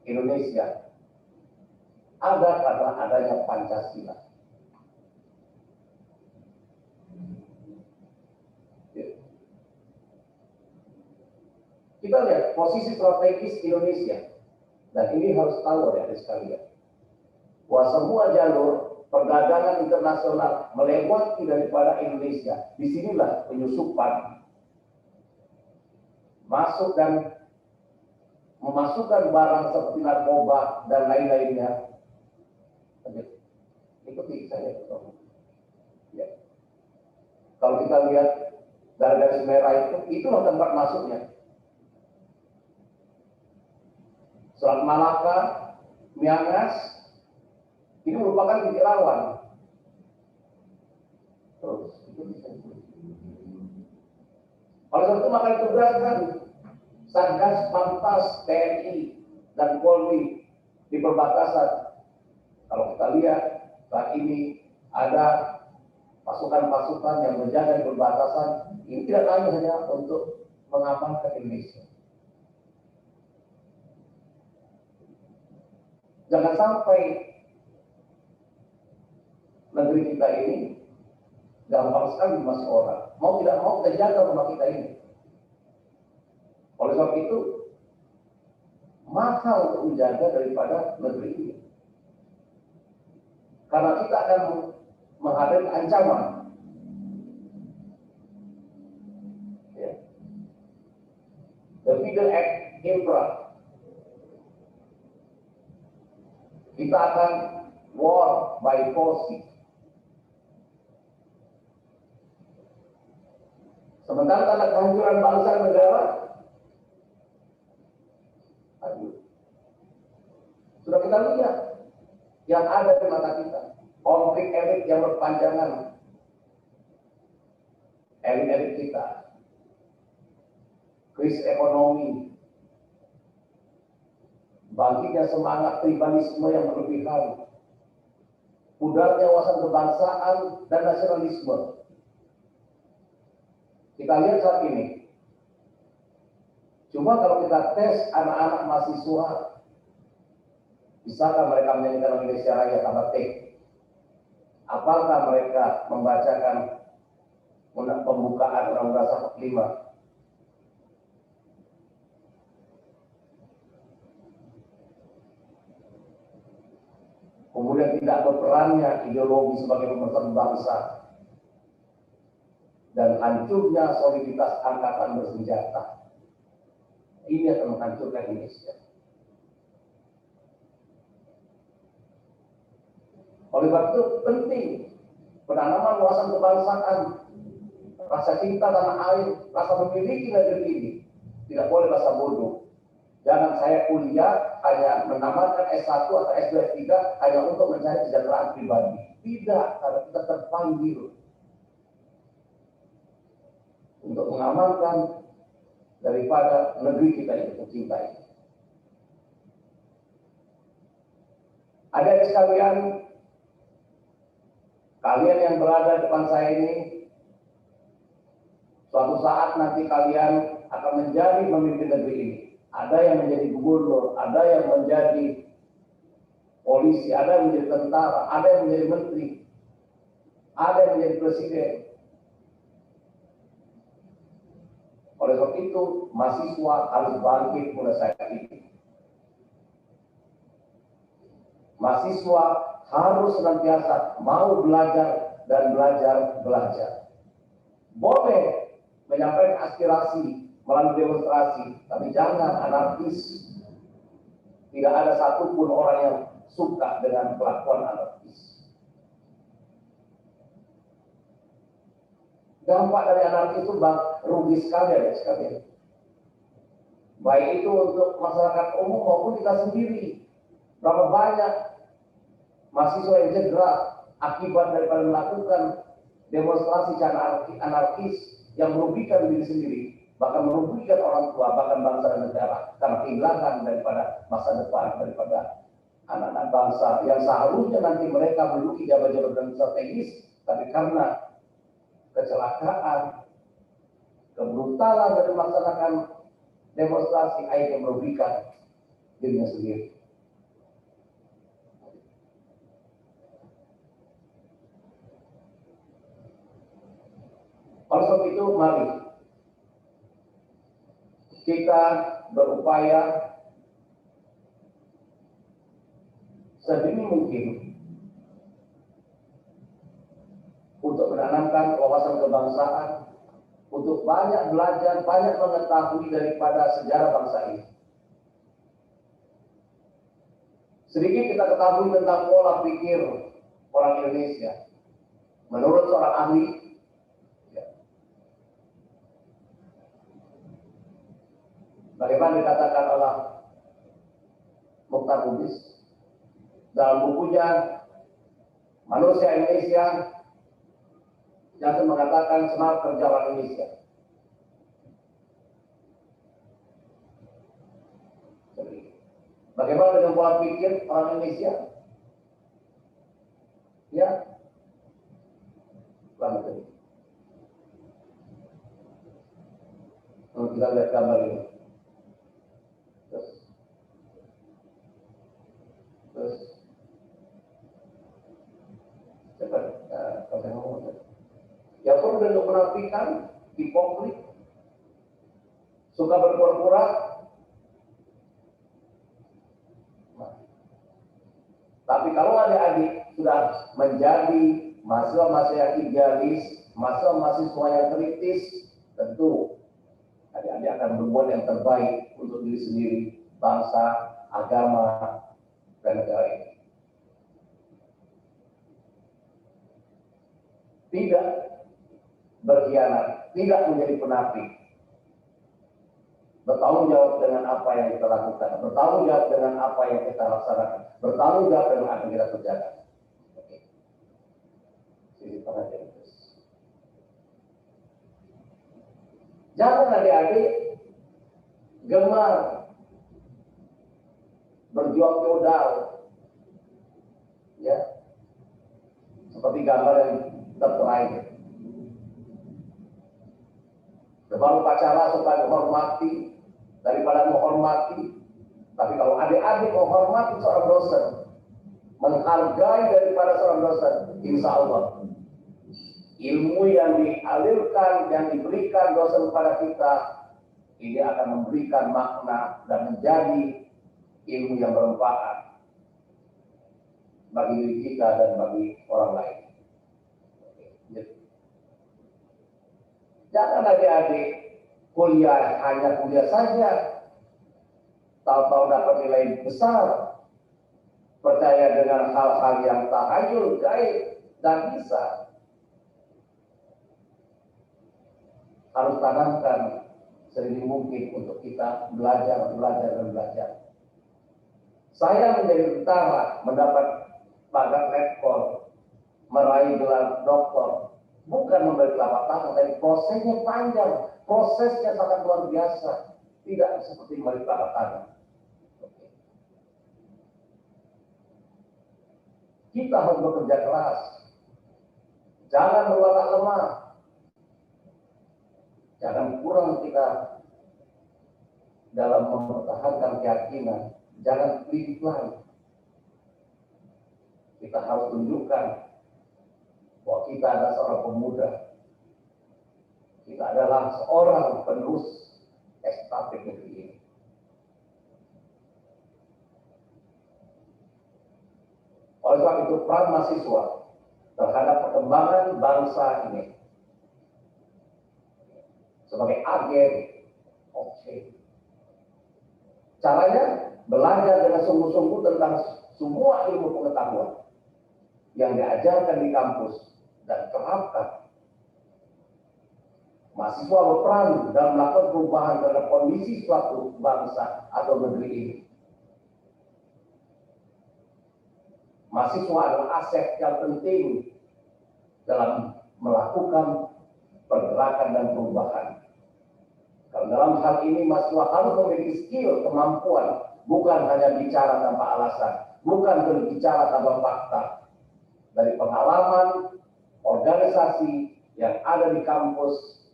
[SPEAKER 4] Indonesia ada karena adanya Pancasila. Kita lihat posisi strategis Indonesia, dan ini harus tahu ya sekalian, bahwa semua jalur perdagangan internasional melewati daripada Indonesia. Disinilah penyusupan masuk dan memasukkan barang seperti narkoba dan lain-lainnya. Ikuti saya. Ya. Kalau kita lihat garis merah itulah tempat masuknya. Selat Malaka, Miangas, ini merupakan titik rawan. Terus, itu bisa. Oleh sebab itu maka ditugaskan Satgas Pantas TNI dan Polri di perbatasan. Kalau kita lihat saat ini ada pasukan-pasukan yang menjaga di perbatasan, ini tidak lain hanya untuk mengamankan Indonesia. Jangan sampai negeri kita ini gampang sekali masuk orang. Mau tidak mau kita jaga rumah kita ini. Oleh sebab itu, mahal untuk menjaga daripada negeri ini. Karena kita akan menghadapi ancaman. Ya. The Middle Act Infra. Kita akan war by proxy. Sementara tanda kehancuran bangsa dan negara, sudah kita lihat yang ada di mata kita, konflik elit yang berpanjangan, elit-elit kita, krisis ekonomi, bangkitnya semangat tribalisme yang berlebihan, pudarnya wawasan kebangsaan dan nasionalisme. Kita lihat saat ini, cuma kalau kita tes anak-anak mahasiswa, bisakah mereka menyanyikan Indonesia Raya tanpa T? Apakah mereka membacakan pembukaan Undang-Undang 45? Kemudian tidak berperannya ideologi sebagai pemersatu bangsa dan hancurnya soliditas angkatan bersenjata. Ini akan menghancurkan Indonesia. Oleh sebab itu penting penanaman wawasan kebangsaan, rasa cinta tanah air, rasa memiliki negeri ini. Tidak boleh rasa bodoh. Jangan saya kuliah hanya menamatkan S1 atau S2, S3 hanya untuk mencari kesejahteraan pribadi. Tidak, karena kita terpanggil untuk mengamankan daripada negeri kita yang tercinta ini. Adik sekalian, kalian yang berada di depan saya ini, suatu saat nanti kalian akan menjadi pemimpin negeri ini. Ada yang menjadi gubernur, ada yang menjadi polisi, ada yang menjadi tentara, ada yang menjadi menteri, ada yang menjadi presiden. Oleh sebab itu, mahasiswa harus bangkit mulai saat ini. Mahasiswa harus senantiasa mau belajar dan belajar. Boleh menyampaikan aspirasi melalui demonstrasi, tapi jangan anarkis. Tidak ada satupun orang yang suka dengan kelakuan anarkis. Dampak dari anarkis itu rugi sekali ya sekalian. Baik itu untuk masyarakat umum maupun kita sendiri. Berapa banyak mahasiswa yang cedera akibat daripada melakukan demonstrasi secara anarkis yang merugikan diri sendiri, bahkan merugikan orang tua, bahkan bangsa dan negara, karena kehilangan daripada masa depan daripada anak-anak bangsa yang seharusnya nanti mereka menduduki jabatan-jabatan strategis, tapi karena kecelakaan, kebrutalan dari melaksanakan demonstrasi akhirnya merugikan dirinya sendiri. Oleh sebab itu, mari kita berupaya sedini mungkin untuk menanamkan wawasan kebangsaan, untuk banyak belajar, banyak mengetahui daripada sejarah bangsa ini. Sedikit kita ketahui tentang pola pikir orang Indonesia. Menurut seorang ahli, bagaimana dikatakan oleh Mukhtar Lubis dalam bukunya Manusia Indonesia, yang mengatakan semangat kerja orang Indonesia. Bagaimana dengan pola pikir orang Indonesia? Ya, lanjut. Kalau kita lihat gambar ini, terus cepat, kalau saya ngomong, ya pun bentuk penafikan, hipokrit, suka berpura-pura. Tapi kalau adik-adik sudah menjadi mahasiswa-mahasiswa yang idealis, mahasiswa-mahasiswa yang kritis, tentu adik-adik akan berbuat yang terbaik untuk diri sendiri, bangsa, agama, dan negara ini. Tidak berkhianat, tidak menjadi penafik. Bertanggung jawab dengan apa yang kita lakukan, bertanggung jawab dengan apa yang kita laksanakan, bertanggung jawab dengan apa yang kita kerjakan. Oke. Sisi perhatian terus. Jangan adik-adik gemar berjuang feodal, ya, seperti gambar yang terterakhir. Baru pacaran suka menghormati daripada menghormati. Tapi kalau adik-adik menghormati seorang dosen, menghargai daripada seorang dosen, insya Allah ilmu yang dialirkan, yang diberikan dosen kepada kita, ini akan memberikan makna dan menjadi ilmu yang bermanfaat bagi diri kita dan bagi orang lain. Jangan adik-adik kuliah hanya kuliah saja, tahu-tahu dapat nilai besar, percaya dengan hal-hal yang tahayul, gaib, dan bisa. Harus tanamkan sedini mungkin untuk kita belajar. Saya menjadi tentara, mendapat pangkat letkol, meraih gelar doktor, bukan memberi telapak tangan, tapi prosesnya panjang, prosesnya sangat luar biasa, tidak seperti memberi telapak tangan. Kita harus bekerja keras, jangan berwatak lemah, jangan kurang kita dalam mempertahankan keyakinan, jangan kritik lagi. Kita harus tunjukkan bahwa kita adalah seorang pemuda, kita adalah seorang penerus estafet negeri ini. Oleh sebab itu peran mahasiswa terhadap perkembangan bangsa ini sebagai agen, oke. Caranya belajar dengan sungguh-sungguh tentang semua ilmu pengetahuan yang diajarkan di kampus dan terapkan. Mahasiswa berperan dalam melakukan perubahan terhadap kondisi suatu bangsa atau negeri ini. Mahasiswa adalah aset yang penting dalam melakukan pergerakan dan perubahan. Kalau dalam hal ini mahasiswa harus memiliki skill, kemampuan, bukan hanya bicara tanpa alasan, bukan berbicara tanpa fakta. Dari pengalaman organisasi yang ada di kampus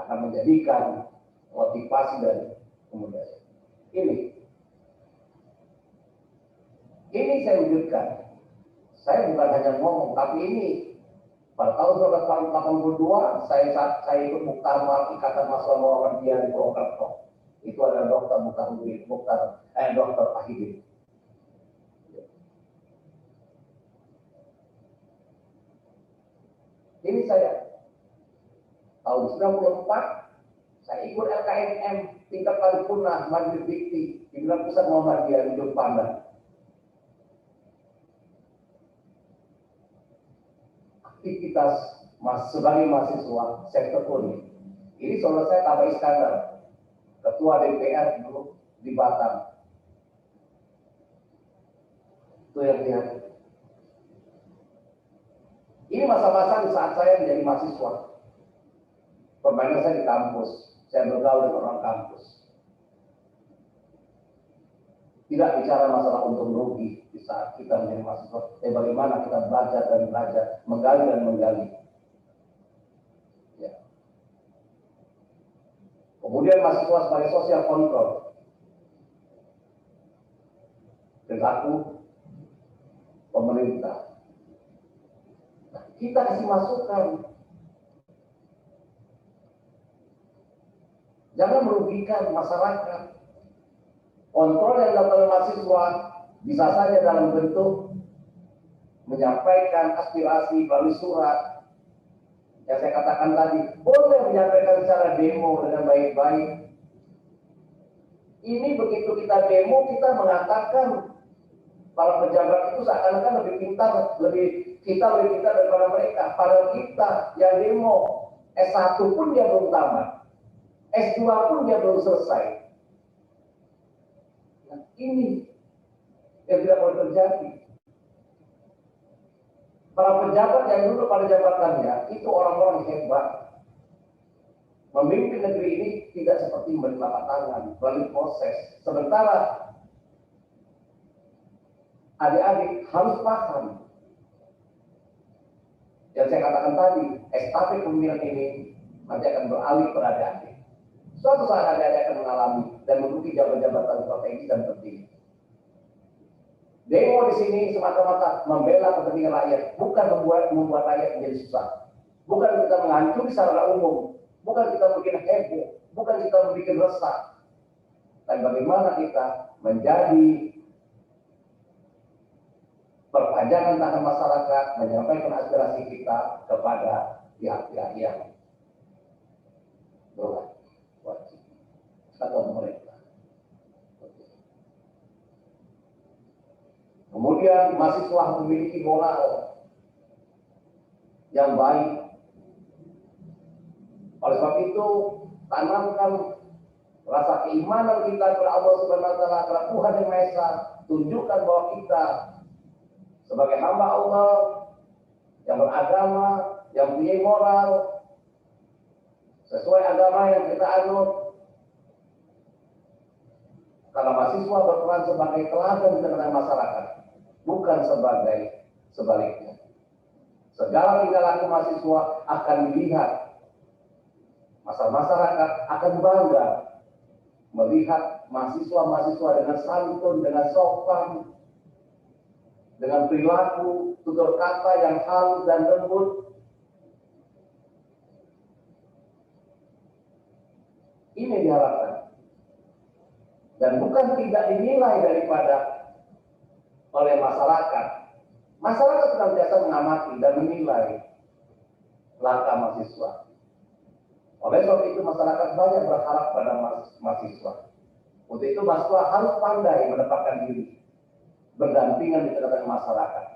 [SPEAKER 4] akan menjadikan motivasi dan kemudian ini saya wujudkan. Saya bukan hanya ngomong, tapi ini pada tahun 1982 saya ikut muktamar Ikatan Mahasiswa Muhammadiyah di Purwokerto. Itu adalah Dr. Ahidin. Ini saya tahun 94 saya ikut LKMM tingkat paripurna Majelis Dikti di Bidang Pusat Muhammadiyah di Jepang. Aktivitas sebagai mahasiswa sektor kuliah. Ini saudara saya Kaba Iskandar, ketua DPR dulu di Batam. Itu yang lihat. Ini masa-masa di saat saya menjadi mahasiswa. Permainan saya di kampus, saya bergaul dengan orang kampus. Tidak bicara masalah untung rugi di saat kita menjadi mahasiswa, tapi bagaimana kita belajar dan belajar, menggali dan menggali. Ya. Kemudian mahasiswa sebagai social control. Perilaku pemerintah. Nah, kita kasih masukan. Jangan merugikan masyarakat. Kontrol yang dilakukan oleh mahasiswa bisa saja dalam bentuk menyampaikan aspirasi melalui surat. Yang saya katakan tadi, boleh menyampaikan secara demo dengan baik-baik. Ini begitu kita demo, kita mengatakan para pejabat itu seakan-akan lebih pintar, lebih pintar daripada mereka. Padahal kita yang demo S1 pun dia belum tamat, S2 pun dia belum selesai. Nah, ini yang tidak boleh terjadi. Para pejabat yang dulu pada jabatannya itu orang-orang hebat. Memimpin negeri ini tidak seperti bertelapak tangan, melalui proses. Sementara adik-adik harus paham. Yang saya katakan tadi, estafet kepemimpinan ini nanti akan beralih ke adik-adik. Suatu saat adik-adik akan mengalami dan menduduki jabatan-jabatan strategis dan penting. Demo di sini semata-mata membela kepentingan rakyat, bukan membuat rakyat menjadi susah. Bukan kita menghancurkan secara umum, bukan kita bikin heboh, bukan kita bikin resah. Dan bagaimana kita menjadi perpanjangan tangan masyarakat, menyampaikan aspirasi kita kepada pihak-pihak yang berwajib atau pemerintah. Kemudian mahasiswa memiliki moral yang baik. Oleh sebab itu, tanamkan rasa keimanan kita kepada Allah Subhanahu wa taala, kepada Tuhan yang Maha Esa. Tunjukkan bahwa kita sebagai hamba Allah yang beragama, yang punya moral sesuai agama yang kita anut. Karena mahasiswa berperan sebagai teladan di tengah masyarakat, bukan sebagai sebaliknya. Segala tingkah laku mahasiswa akan dilihat. Masyarakat akan bangga melihat mahasiswa-mahasiswa dengan santun, dengan sopan, dengan perilaku, tutur kata yang halus dan lembut. Ini diharapkan. Dan bukan tidak dinilai daripada oleh masyarakat. Masyarakat senantiasa mengamati dan menilai langkah mahasiswa. Oleh sebab itu masyarakat banyak berharap pada mahasiswa. Untuk itu mahasiswa harus pandai menempatkan diri, berdampingan di tengah-tengah masyarakat.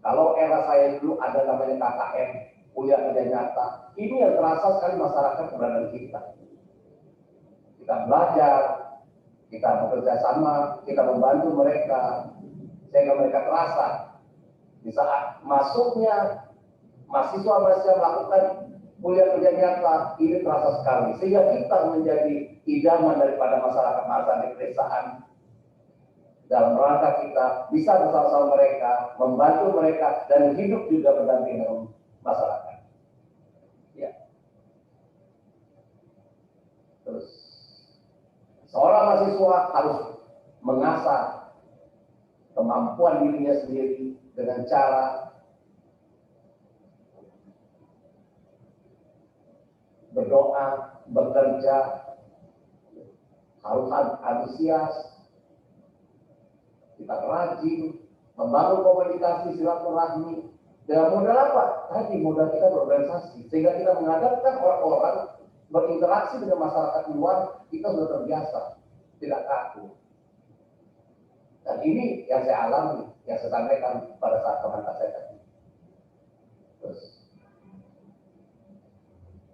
[SPEAKER 4] Kalau era saya dulu ada namanya KKN, kuliah kerja nyata, ini yang terasa sekali masyarakat keberadaan kita. Kita belajar, kita bekerja sama, kita membantu mereka, sehingga mereka terasa di saat masuknya mahasiswa-mahasiswa melakukan kuliah kerja nyata, ini terasa sekali. Sehingga kita menjadi idaman daripada masyarakat di pedesaan. Dalam rangka kita bisa bersama-sama mereka, membantu mereka, dan hidup juga berdampingan dengan masyarakat. Ya. Terus, seorang mahasiswa harus mengasah kemampuan dirinya sendiri dengan cara berdoa, bekerja, harus antusias, kita rajin, membangun komunikasi silaturahmi. Dengan modal apa? Tadi modal kita berorganisasi, sehingga kita menghadapkan orang-orang berinteraksi dengan masyarakat luar, kita sudah terbiasa, tidak kaku. Dan ini yang saya alami, yang saya sampaikan pada saat pengantar saya tadi. Terus,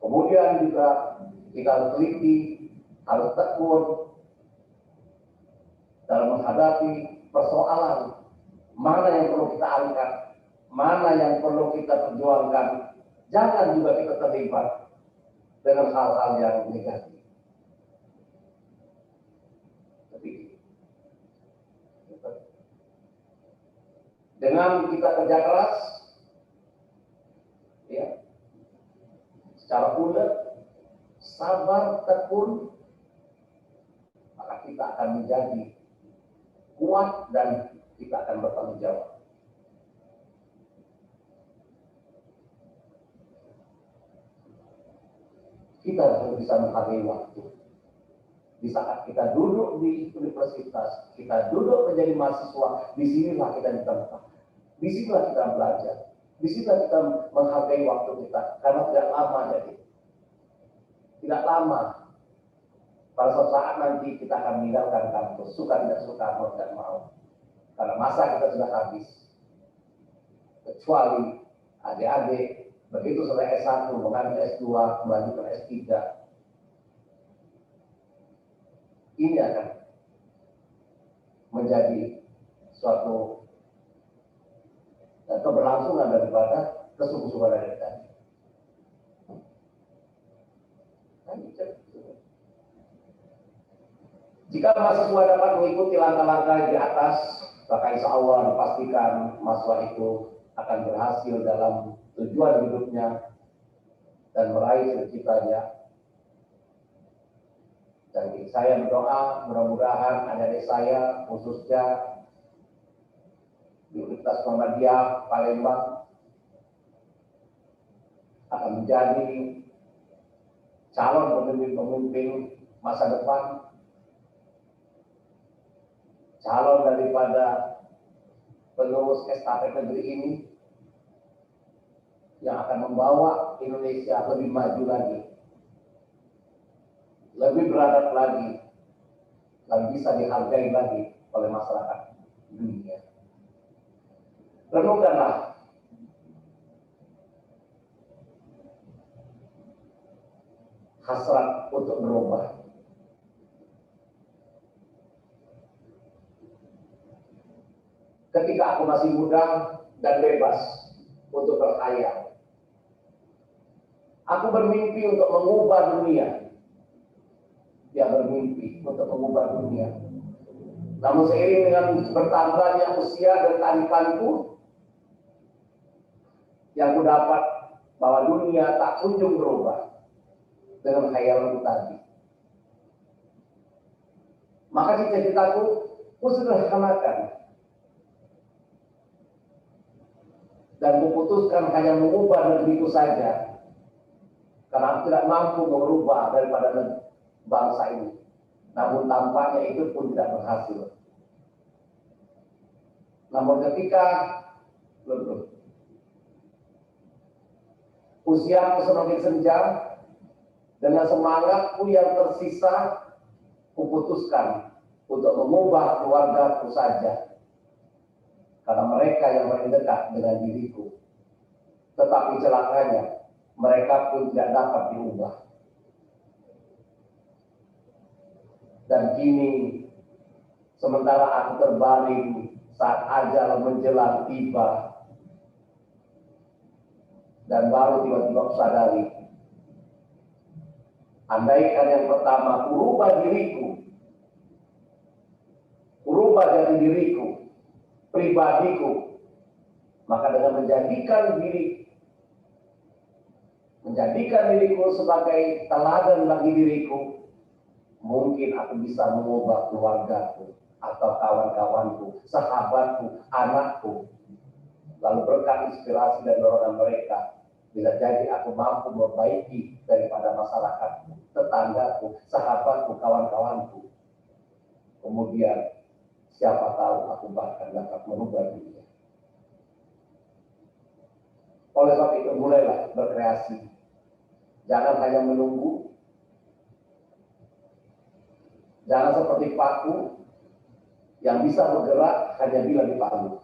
[SPEAKER 4] kemudian juga kita harus teliti, harus tekun dalam menghadapi persoalan mana yang perlu kita angkat, mana yang perlu kita perjuangkan. Jangan juga kita terlibat dengan hal-hal yang negatif. Tapi Dengan kita kerja keras, ya, secara ulet, sabar, tekun, maka kita akan menjadi kuat dan kita akan bertanggung jawab. Kita harus bisa menghargai waktu. Di saat kita duduk di universitas, kita duduk menjadi mahasiswa, disinilah kita ditempa. Disinilah kita belajar. Disinilah kita menghargai waktu kita. Karena tidak lama jadi. Tidak lama. Pada suatu saat nanti kita akan meninggalkan kampus. Suka tidak suka, mau tidak mau. Karena masa kita sudah habis. Kecuali adik-adik begitu selesai S1, mengambil S2, melanjutkan S3. Ini akan menjadi suatu keberlangsungan daripada kesungguhan dari tadi. Jika mahasiswa dapat mengikuti langkah-langkah di atas, maka insya Allah dipastikan mahasiswa itu akan berhasil dalam tujuan hidupnya dan meraih cita-citanya. Dan saya berdoa mudah-mudahan adik-adik saya khususnya di Universitas Muhammadiyah Palembang akan menjadi calon pemimpin-pemimpin masa depan, calon daripada penerus estafet negeri ini yang akan membawa Indonesia lebih maju lagi, lebih beradab lagi, dan bisa dihargai lagi oleh masyarakat dunia. Renungkanlah hasrat untuk berubah. Ketika aku masih muda dan bebas untuk berkhayal, aku bermimpi untuk mengubah dunia. Dia bermimpi untuk mengubah dunia. Namun seiring dengan bertambahnya usia dan kearifanku, yang ku dapat bahwa dunia tak kunjung berubah dengan khayalanku tadi. Maka cita-citaku ku sederhanakan dan kuputuskan hanya mengubah negeriku saja, karena aku tidak mampu merubah daripada bangsa ini. Namun tampaknya itu pun tidak berhasil. Namun ketika usiaku semakin senja, dengan semangatku yang tersisa, kuputuskan untuk mengubah keluargaku saja. Karena mereka yang paling dekat dengan diriku. Tetapi celakanya, mereka pun tidak dapat diubah. Dan kini, sementara aku terbaring saat ajal menjelang tiba, dan baru tiba-tiba aku sadari, andaikan yang pertama kurubah diriku, kurubah jati diriku, pribadiku, maka dengan menjadikan diriku sebagai teladan bagi diriku, mungkin aku bisa mengubah keluargaku atau kawan-kawanku, sahabatku, anakku. Lalu berkat inspirasi dan dorongan mereka, bisa jadi aku mampu memperbaiki daripada masyarakat, tetanggaku, sahabatku, kawan-kawanku. Kemudian siapa tahu aku bahkan dapat merubah dunia. Oleh sebab itu mulailah berkreasi. Jangan hanya menunggu. Jangan seperti paku yang bisa bergerak hanya bila dipalu.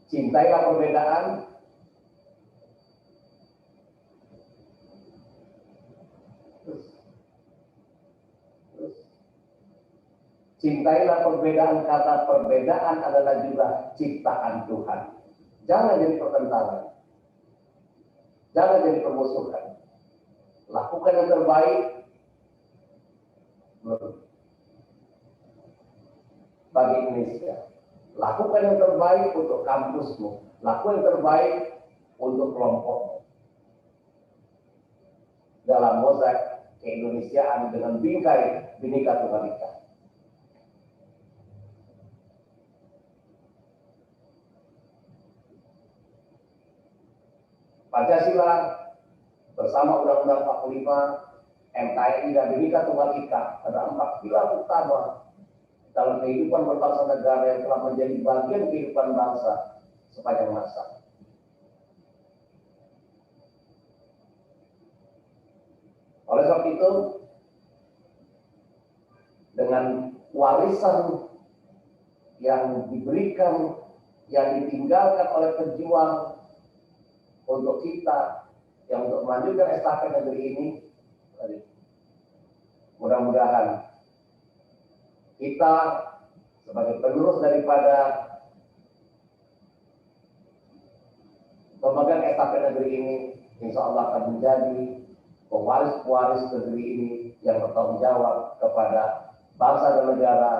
[SPEAKER 4] Cintailah perbedaan. Cintailah perbedaan karena perbedaan adalah juga ciptaan Tuhan. Jangan jadi pertentangan. Jangan jadi permusuhan. Lakukan yang terbaik bagi Indonesia. Lakukan yang terbaik untuk kampusmu, lakukan yang terbaik untuk kelompokmu. Dalam mozaik keindonesiaan dengan bingkai Bhinneka Tunggal Ika. Pancasila bersama Undang-Undang 45, NKRI dan Bhinneka Tunggal Ika adalah 4 pilar utama dalam kehidupan berbangsa negara yang telah menjadi bagian kehidupan bangsa sepanjang masa. Oleh sebab itu, dengan warisan yang diberikan, yang ditinggalkan oleh pejuang untuk kita, yang untuk melanjutkan estafet negeri ini, mudah-mudahan kita sebagai penerus daripada pemegang estafet negeri ini, insya Allah akan menjadi pewaris-pewaris negeri ini yang bertanggung jawab kepada bangsa dan negara,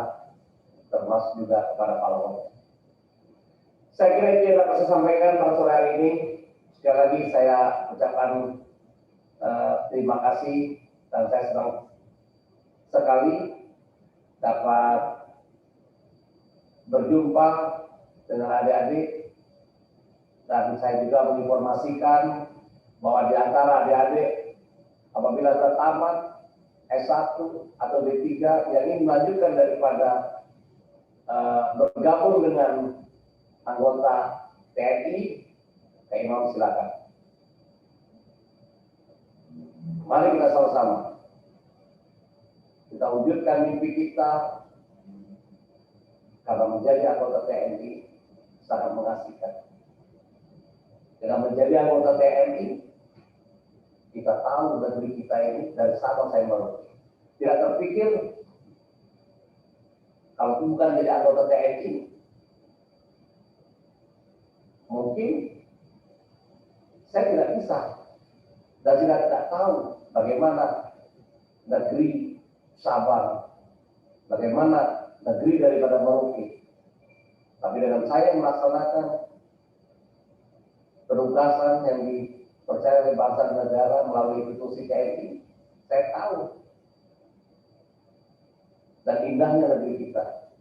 [SPEAKER 4] termasuk juga kepada pahlawan. Saya kira itu yang dapat saya sampaikan pada sore hari ini. Sekali lagi saya ucapkan terima kasih, dan saya senang sekali dapat berjumpa dengan adik-adik, dan saya juga menginformasikan bahwa di antara adik-adik apabila sudah tamat S1 atau D3 yang ingin melanjutkan daripada bergabung dengan anggota TNI, Kak Imam silakan. Mari kita sama-sama kita wujudkan mimpi kita, karena menjadi anggota TNI sangat mengasihkan. Dengan menjadi anggota TNI, kita tahu negeri kita ini dari Sabang sampai Merauke. Tidak terpikir kalau bukan jadi anggota TNI, mungkin saya tidak bisa dan tidak tahu bagaimana negeri Sabang, bagaimana negeri daripada Merauke. Tapi dengan saya melaksanakan penugasan yang dipercaya oleh bangsa dan negara melalui institusi TNI, saya tahu dan indahnya negeri kita.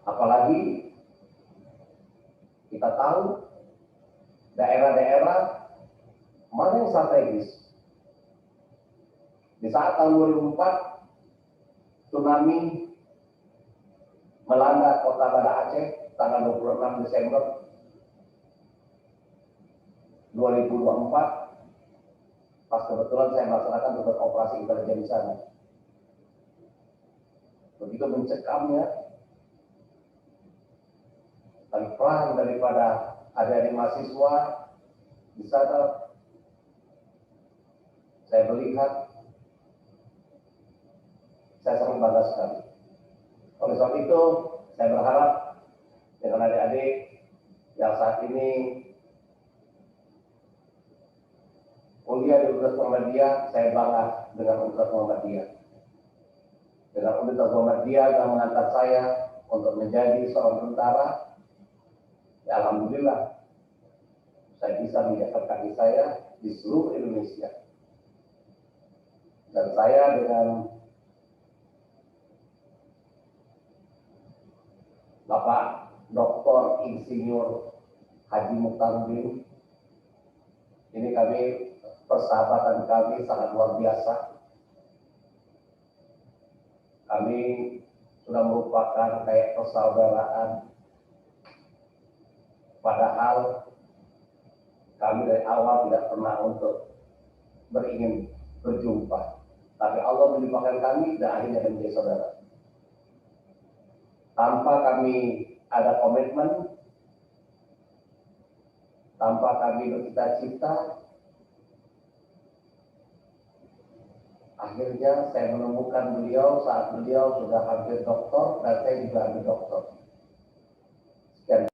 [SPEAKER 4] Apalagi kita tahu daerah-daerah mana yang strategis. Di saat tahun 2004 tsunami melanda kota Banda Aceh tanggal 26 Desember 2024, pas kebetulan saya melaksanakan tugas operasi intelijen di sana. Begitu mencekamnya, dan peran daripada adik-adik mahasiswa di sana, saya melihat, saya sangat bangga sekali. Oleh sebab itu, saya berharap dengan adik-adik yang saat ini kuliah di Universitas Muhammadiyah, saya bangga dengan Universitas Muhammadiyah. Dengan Universitas Muhammadiyah yang mengantar saya untuk menjadi seorang tentara, ya alhamdulillah, saya bisa menjadikan kaki saya di seluruh Indonesia. Dan saya dengan Bapak Dr. Insinyur Haji Mukhtaruddin, ini kami, persahabatan kami sangat luar biasa. Kami sudah merupakan kayak persaudaraan, padahal kami dari awal tidak pernah untuk beringin berjumpa. Tapi Allah menjumpakan kami dan akhirnya menjadi saudara. Tanpa kami ada komitmen, tanpa kami bercita-cita, akhirnya saya menemukan beliau saat beliau sudah hampir doktor dan saya juga hampir doktor. Sekian.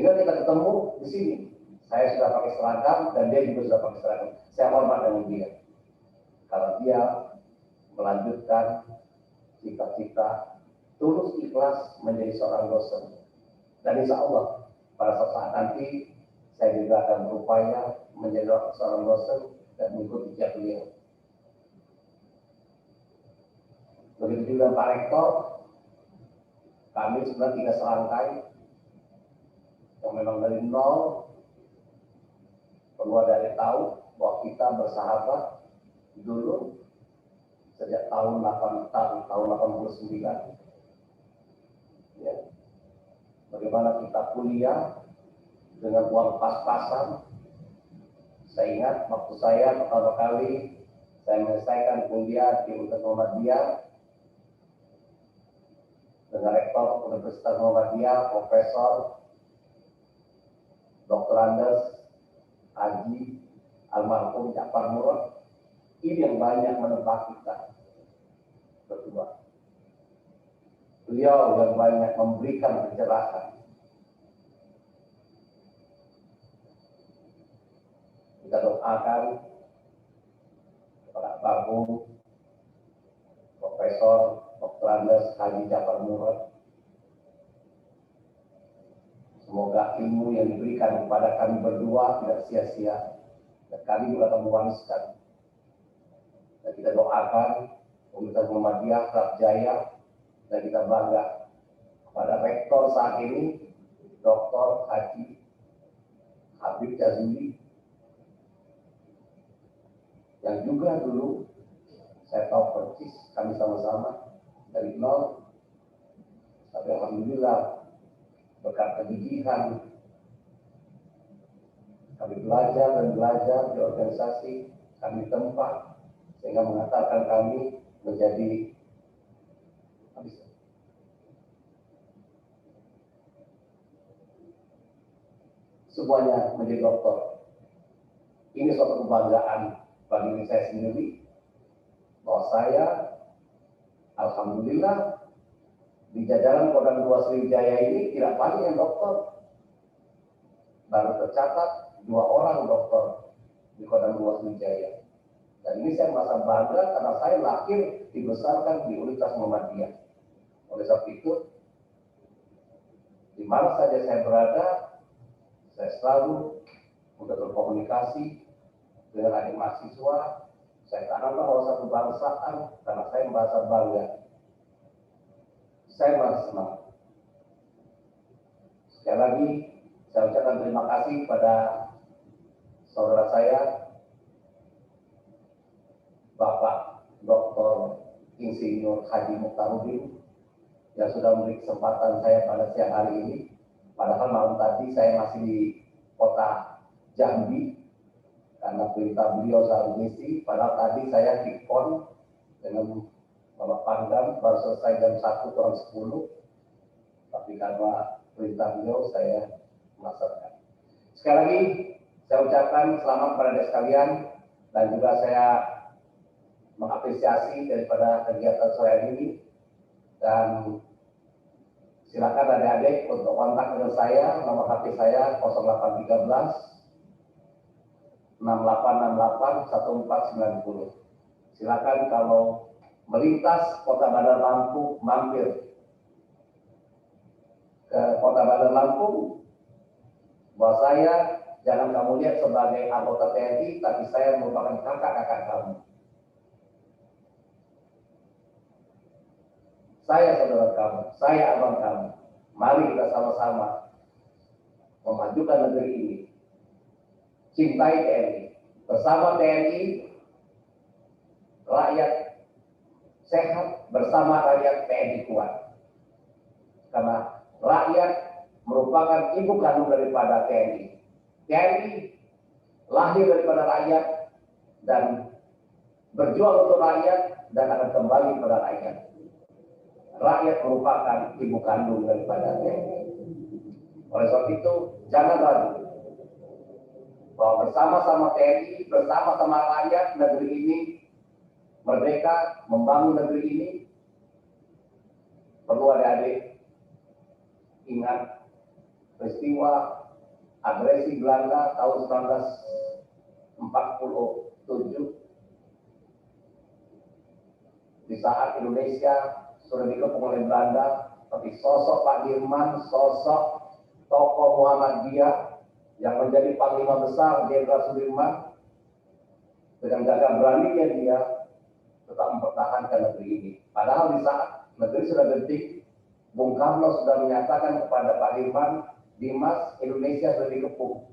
[SPEAKER 4] Sehingga kita ketemu di sini. Saya sudah pakai seragam dan dia juga sudah pakai seragam. Saya hormat dengan dia. Kalau dia melanjutkan cita-cita tulus ikhlas menjadi seorang dosen. Dan insya Allah pada suatu saat nanti saya juga akan berupaya menjadi seorang dosen dan mengikuti jejak beliau. Begitu juga Pak Rektor, kami sebenarnya tidak serangkai yang memang dari nol. Perlu ada yang tahu bahwa kita bersahabat dulu sejak tahun 89. Ya. Bagaimana kita kuliah dengan uang pas-pasan. Saya ingat waktu saya pertama kali saya menyelesaikan kuliah di Universitas Muhammadiyah dengan Rektor Universitas Muhammadiyah, Profesor Dr. Andes Haji Almarhum Ja'far Murad. Ini yang banyak menebak kita berdua. Beliau yang banyak memberikan pencerahan. Kita doakan kepada Almarhum Profesor Dr. Andes Haji Ja'far Murad. Semoga ilmu yang diberikan kepada kami berdua tidak sia-sia dan kami juga akan mewariskan. Dan kita doakan Universitas Muhammadiyah tetap jaya dan kita bangga kepada rektor saat ini Dr. Haji Habib Jazuli yang juga dulu saya tahu persis kami sama-sama dari nol, tapi alhamdulillah berkat kegigihan kami belajar dan belajar di organisasi kami tempat sehingga mengantarkan kami menjadi semuanya menjadi doktor. Ini suatu kebanggaan bagi diri saya sendiri bahwa saya alhamdulillah di jajaran Kodam 2 Sriwijaya ini tidak banyak yang dokter. Baru tercatat 2 orang dokter di Kodam 2 Sriwijaya. Dan ini saya merasa bangga karena saya lahir dibesarkan di Universitas Muhammadiyah. Oleh sebab itu, di mana saja saya berada, saya selalu untuk berkomunikasi dengan adik mahasiswa. Saya tanamkan wawasan kebangsaan karena saya merasa bangga. Saya merasa senang. Sekali lagi, saya ucapkan terima kasih kepada saudara saya, Bapak Dr. Insinyur Haji Mukhtarudin, yang sudah memberi kesempatan saya pada siang hari ini. Padahal malam tadi saya masih di kota Jambi, karena perintah beliau saat mengisi. Padahal tadi saya telepon dengan Bapak Pangdam baru selesai jam 1:10, tapi karena perintah beliau saya melaksanakan. Sekali lagi saya ucapkan selamat kepada Anda sekalian dan juga saya mengapresiasi daripada kegiatan sore ini dan silakan adik-adik untuk kontak dengan saya. Nomor HP saya 0813 6868 1490. Silakan kalau melintas Kota Bandar Lampung, mampir ke Kota Bandar Lampung, bahwa saya jangan kamu lihat sebagai anggota TNI, tapi saya merupakan kakak-kakak kamu. Saya saudara kamu, saya abang kamu. Mari kita sama-sama memajukan negeri ini. Cintai TNI. Bersama TNI, rakyat sehat, bersama rakyat TNI kuat. Karena rakyat merupakan ibu kandung daripada TNI. TNI lahir daripada rakyat dan berjuang untuk rakyat dan akan kembali kepada rakyat. Rakyat merupakan ibu kandung daripada TNI. Oleh sebab itu, jangan ragu bahwa bersama-sama TNI, bersama-sama rakyat negeri ini merdeka, membangun negeri ini. Perlu adik-adik ingat peristiwa agresi Belanda tahun 1947, di saat Indonesia sudah dikepung oleh Belanda, tapi sosok Pak Dirman, sosok tokoh Muhammadiyah yang menjadi panglima besar Jenderal Sudirman, dengan gagah beraninya dia tetap mempertahankan negeri ini. Padahal di saat negeri sudah genting, Bung Karno sudah menyatakan kepada Pak Dirman, Dimas, Indonesia sudah dikepung.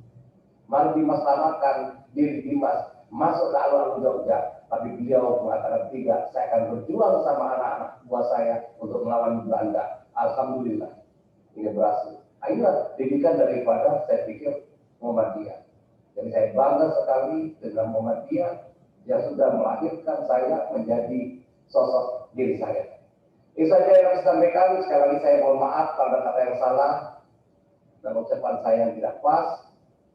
[SPEAKER 4] Mari Dimas selamatkan diri Dimas, masuk ke alun-alun Jogja. Tapi beliau mengatakan tidak, saya akan berjuang sama anak-anak buah saya untuk melawan Belanda. Alhamdulillah, ini berhasil. Nah, inilah didikan daripada, saya pikir, Muhammadiyah. Jadi saya bangga sekali dengan Muhammadiyah yang sudah melahirkan saya menjadi sosok diri saya. Ini saja yang saya sampaikan. Sekali lagi saya mohon maaf kalau ada kata yang salah dan ucapan saya yang tidak pas.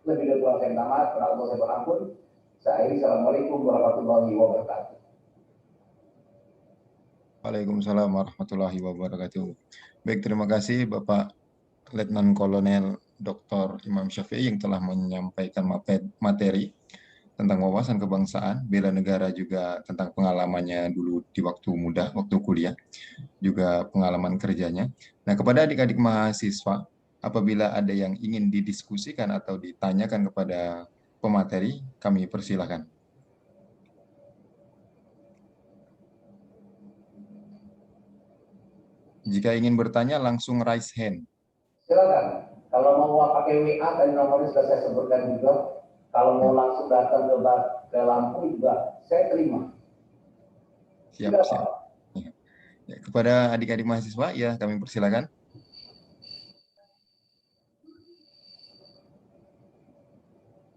[SPEAKER 4] Lebih dari kurang saya minta maaf, kepada Allah saya berampun. Saya akhiri, Assalamualaikum warahmatullahi wabarakatuh.
[SPEAKER 1] Waalaikumsalam warahmatullahi wabarakatuh. Baik, terima kasih Bapak Letnan Kolonel Dr. Imam Syafi'i yang telah menyampaikan materi tentang wawasan kebangsaan, bela negara, juga tentang pengalamannya dulu di waktu muda, waktu kuliah, juga pengalaman kerjanya. Nah, kepada adik-adik mahasiswa, apabila ada yang ingin didiskusikan atau ditanyakan kepada pemateri, kami persilahkan. Jika ingin bertanya, langsung raise hand.
[SPEAKER 4] Silakan. Kalau mau pakai WA, dan nomornya sudah saya sebutkan juga. Kalau mau langsung datang ke Lampung juga, saya terima.
[SPEAKER 1] Siap, siap. Ya, kepada adik-adik mahasiswa, ya kami persilakan.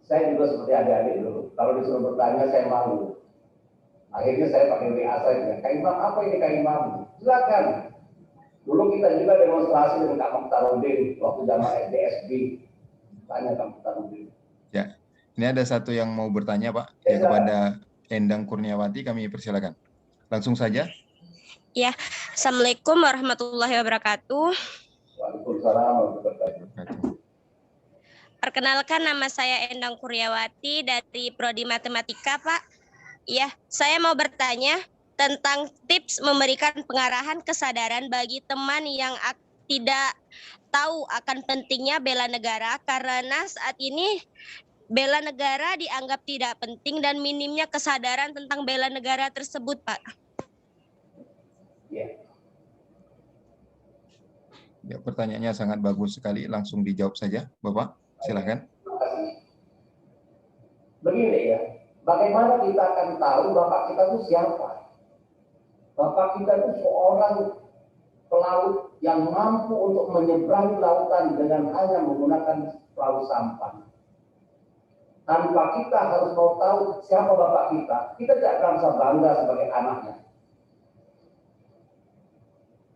[SPEAKER 4] Saya juga seperti adik-adik dulu. Kalau disuruh bertanya, saya malu. Akhirnya saya pakai WA saja. Kak Imam, apa ini Kak Imam? Silakan. Dulu kita juga demonstrasi dengan Kak Mukhtarudin waktu zaman SDSB. Tanya Kak Mukhtarudin.
[SPEAKER 1] Ya, ini ada satu yang mau bertanya, Pak. Ya, kepada Endang Kurniawati, kami persilakan. Langsung saja.
[SPEAKER 5] Ya, Assalamualaikum warahmatullahi wabarakatuh.
[SPEAKER 4] Waalaikumsalam warahmatullahi wabarakatuh.
[SPEAKER 5] Perkenalkan, nama saya Endang Kurniawati dari Prodi Matematika, Pak. Ya, saya mau bertanya tentang tips memberikan pengarahan kesadaran bagi teman yang tidak tahu akan pentingnya bela negara, karena saat ini bela negara dianggap tidak penting dan minimnya kesadaran tentang bela negara tersebut, Pak.
[SPEAKER 1] Ya, pertanyaannya sangat bagus sekali. Langsung dijawab saja, Bapak. Silakan.
[SPEAKER 4] Begini ya, bagaimana kita akan tahu Bapak kita itu siapa? Bapak kita itu seorang pelaut yang mampu untuk menyeberangi lautan dengan hanya menggunakan perahu sampan. Tanpa kita harus mau tahu siapa Bapak kita tidak akan bisa bangga sebagai anaknya.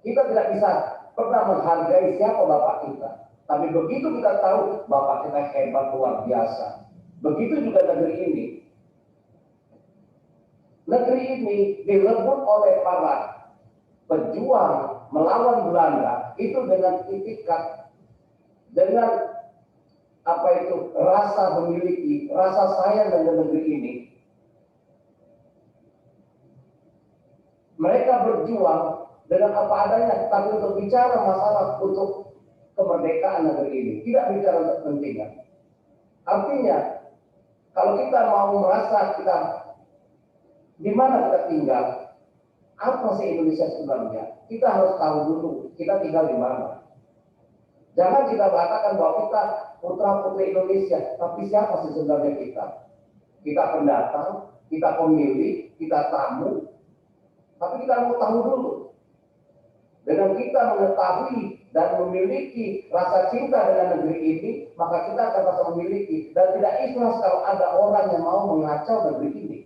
[SPEAKER 4] Kita tidak bisa pernah menghargai siapa Bapak kita. Tapi begitu kita tahu Bapak kita hebat luar biasa. Begitu juga negeri ini. Negeri ini direbut oleh para pejuang melawan Belanda itu dengan itikat, dengan rasa memiliki, rasa sayang dengan negeri ini. Mereka berjuang dengan apa adanya, tapi untuk bicara masalah untuk kemerdekaan negeri ini, tidak bicara untuk kepentingan. Artinya, kalau kita mau merasa kita di mana kita tinggal, apa sih Indonesia sebenarnya? Kita harus tahu dulu kita tinggal di mana. Jangan kita katakan bahwa kita putra-putri Indonesia, tapi siapa sih sebenarnya kita? Kita pendatang, kita pemilih, kita tamu, tapi kita mau tahu dulu. Dengan kita mengetahui dan memiliki rasa cinta dengan negeri ini, maka kita akan merasa memiliki dan tidak ikhlas kalau ada orang yang mau mengacau negeri ini.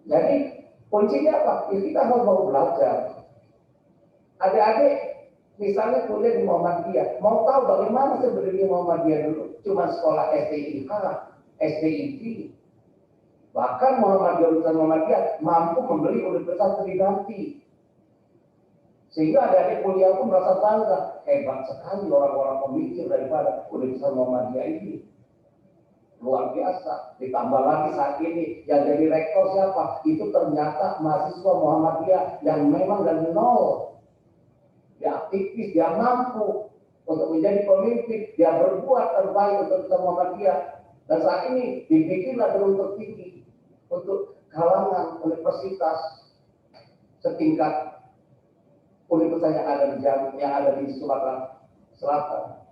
[SPEAKER 4] Jadi kuncinya apa? Ya, kita harus mau belajar. Adik-adik misalnya kuliah di Muhammadiyah, mau tahu bagaimana sebenarnya Muhammadiyah dulu? Cuma sekolah SDIH, SDIV. Bahkan Muhammadiyah mampu membeli Universitas Tridharti. Sehingga adik-adik kuliah pun merasa bangga, hebat sekali orang-orang pemikir daripada Universitas Muhammadiyah ini. Luar biasa. Ditambah lagi saat ini yang jadi rektor siapa? Itu ternyata mahasiswa Muhammadiyah yang memang dari nol. Dia aktivis, dia mampu untuk menjadi pemimpin, dia berbuat terbaik untuk Muhammadiyah. Dan saat ini dibikinlah gedung tertinggi untuk kalangan universitas setingkat universitas yang ada di Sumatera Selatan.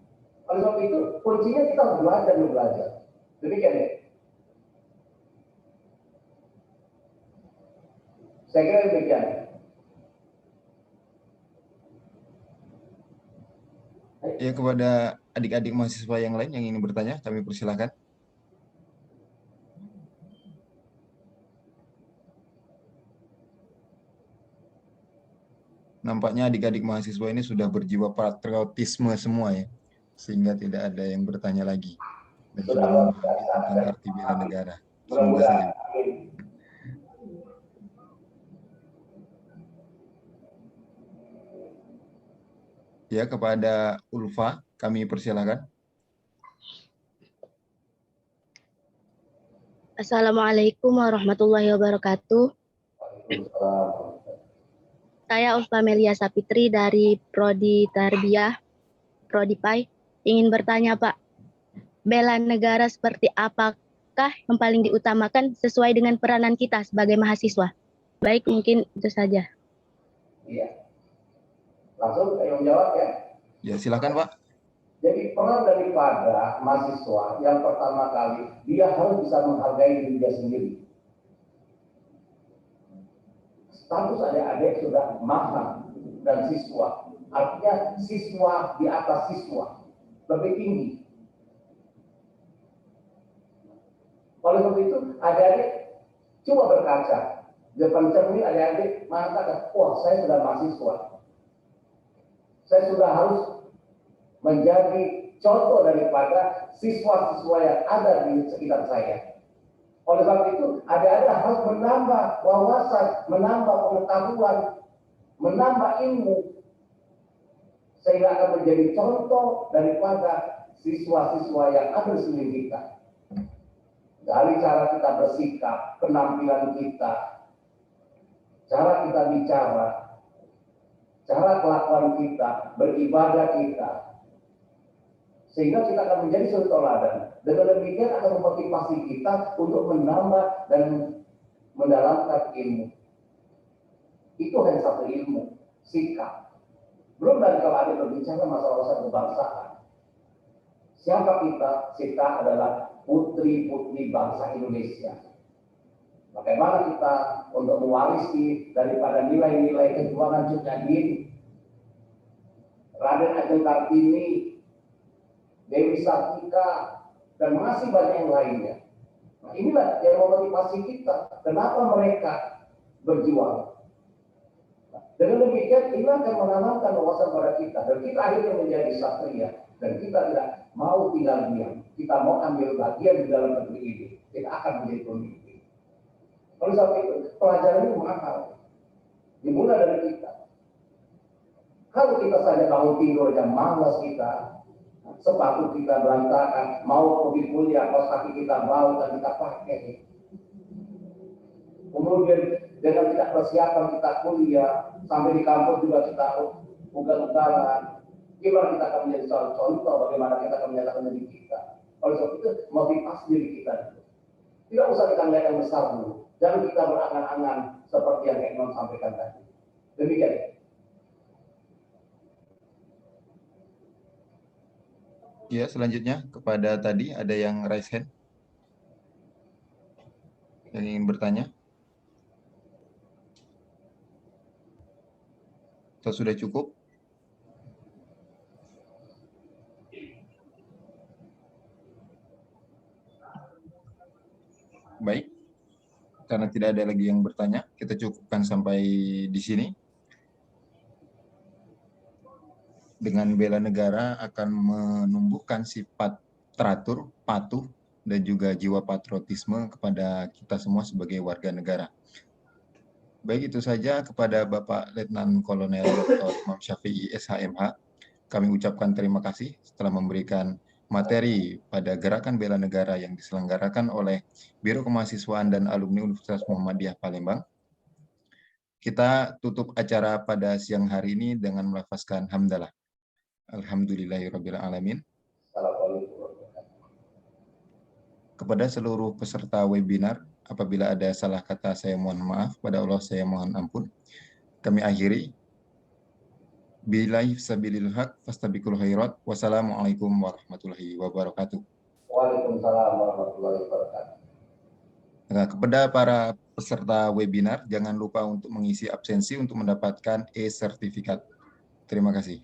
[SPEAKER 4] Oleh sebab itu kuncinya kita harus belajar. Demikian ya. Saya kira demikian.
[SPEAKER 1] Ya, kepada adik-adik mahasiswa yang lain yang ingin bertanya, kami persilahkan. Nampaknya adik-adik mahasiswa ini sudah berjiwa patriotisme semua ya, sehingga tidak ada yang bertanya lagi dan sudah memahami tentang arti bela negara. Semoga saja. Ya, kepada Ulfa kami persilahkan.
[SPEAKER 6] Assalamualaikum warahmatullahi wabarakatuh. Saya Ulfa Melia Sapitri dari Prodi Tarbiyah, Prodi PAI. Ingin bertanya Pak, bela negara seperti apakah yang paling diutamakan sesuai dengan peranan kita sebagai mahasiswa? Baik, mungkin itu saja.
[SPEAKER 4] Iya. Langsung saya menjawab ya.
[SPEAKER 1] Ya, silakan Pak.
[SPEAKER 4] Jadi peran daripada mahasiswa yang pertama kali, dia harus bisa menghargai diri dia sendiri. Status adik-adik sudah mahal dan siswa. Artinya siswa di atas siswa. Lebih tinggi. Oleh sebab itu, adik-adik coba berkaca. Di depan cermin adik-adik mengatakan, wah saya sudah mahasiswa. Saya sudah harus menjadi contoh daripada siswa-siswa yang ada di sekitar saya. Oleh sebab itu, adik-adik harus menambah wawasan, menambah pengetahuan, menambah ilmu, sehingga akan menjadi contoh daripada siswa-siswa yang ada di sekeliling kita. Dari cara kita bersikap, penampilan kita, cara kita bicara, cara kelakuan kita, beribadah kita, sehingga kita akan menjadi suri teladan. Dengan demikian akan memotivasi kita untuk menambah dan mendalamkan ilmu. Itu hanya satu ilmu, sikap. Belum lagi kalau ada berbicara masalah kebangsaan. Siapa kita? Kita adalah putri-putri bangsa Indonesia. Bagaimana kita untuk mewarisi daripada nilai-nilai kejuangan Cut Nyak, Raden Ajeng Kartini, Dewi Sartika, dan masih banyak yang lainnya. Nah, inilah yang memotivasi kita. Kenapa mereka berjuang? Nah, dengan demikian, ini akan menanamkan wawasan pada kita. Dan kita akhirnya menjadi satria. Dan kita tidak mau tinggal diam. Kita mau ambil bagian di dalam negeri ini. Kita akan menjadi pemimpin. Oleh sebab itu, pelajaran ini mahal. Dimulai dari kita. Kalau kita saja bangun tidur jam malas kita, sepatu kita berantakan, mau pergi kuliah, kaos kaki kita bau dan kita pakai. Kemudian dengan tidak persiapan kita kuliah, sampai di kampus juga kita ugal-ugalan. Gimana kita akan menjadi contoh bagaimana kita akan menyatakan diri kita. Oleh sebab itu, motivasi diri kita. Tidak usah kita lihat yang besar dulu. Jangan kita berangan-angan seperti yang Imam sampaikan tadi. Demikian.
[SPEAKER 1] Ya, selanjutnya kepada tadi ada yang raise hand yang ingin bertanya. Atau sudah cukup? Baik, karena tidak ada lagi yang bertanya, kita cukupkan sampai di sini. Dengan bela negara akan menumbuhkan sifat teratur, patuh, dan juga jiwa patriotisme kepada kita semua sebagai warga negara. Baik, itu saja kepada Bapak Letnan Kolonel Dr. Imam Syafi'i SHMH. Kami ucapkan terima kasih setelah memberikan materi pada gerakan bela negara yang diselenggarakan oleh Biro Kemahasiswaan dan Alumni Universitas Muhammadiyah Palembang. Kita tutup acara pada siang hari ini dengan melafazkan hamdalah. Alhamdulillahirabbil alamin. Kepada seluruh peserta webinar, apabila ada salah kata saya mohon maaf, pada Allah saya mohon ampun. Kami akhiri. Billahi sabilil haq fastabiqul khairat. Wassalamualaikum warahmatullahi wabarakatuh.
[SPEAKER 4] Waalaikumsalam warahmatullahi wabarakatuh.
[SPEAKER 1] Nah, kepada para peserta webinar, jangan lupa untuk mengisi absensi untuk mendapatkan e-sertifikat. Terima kasih.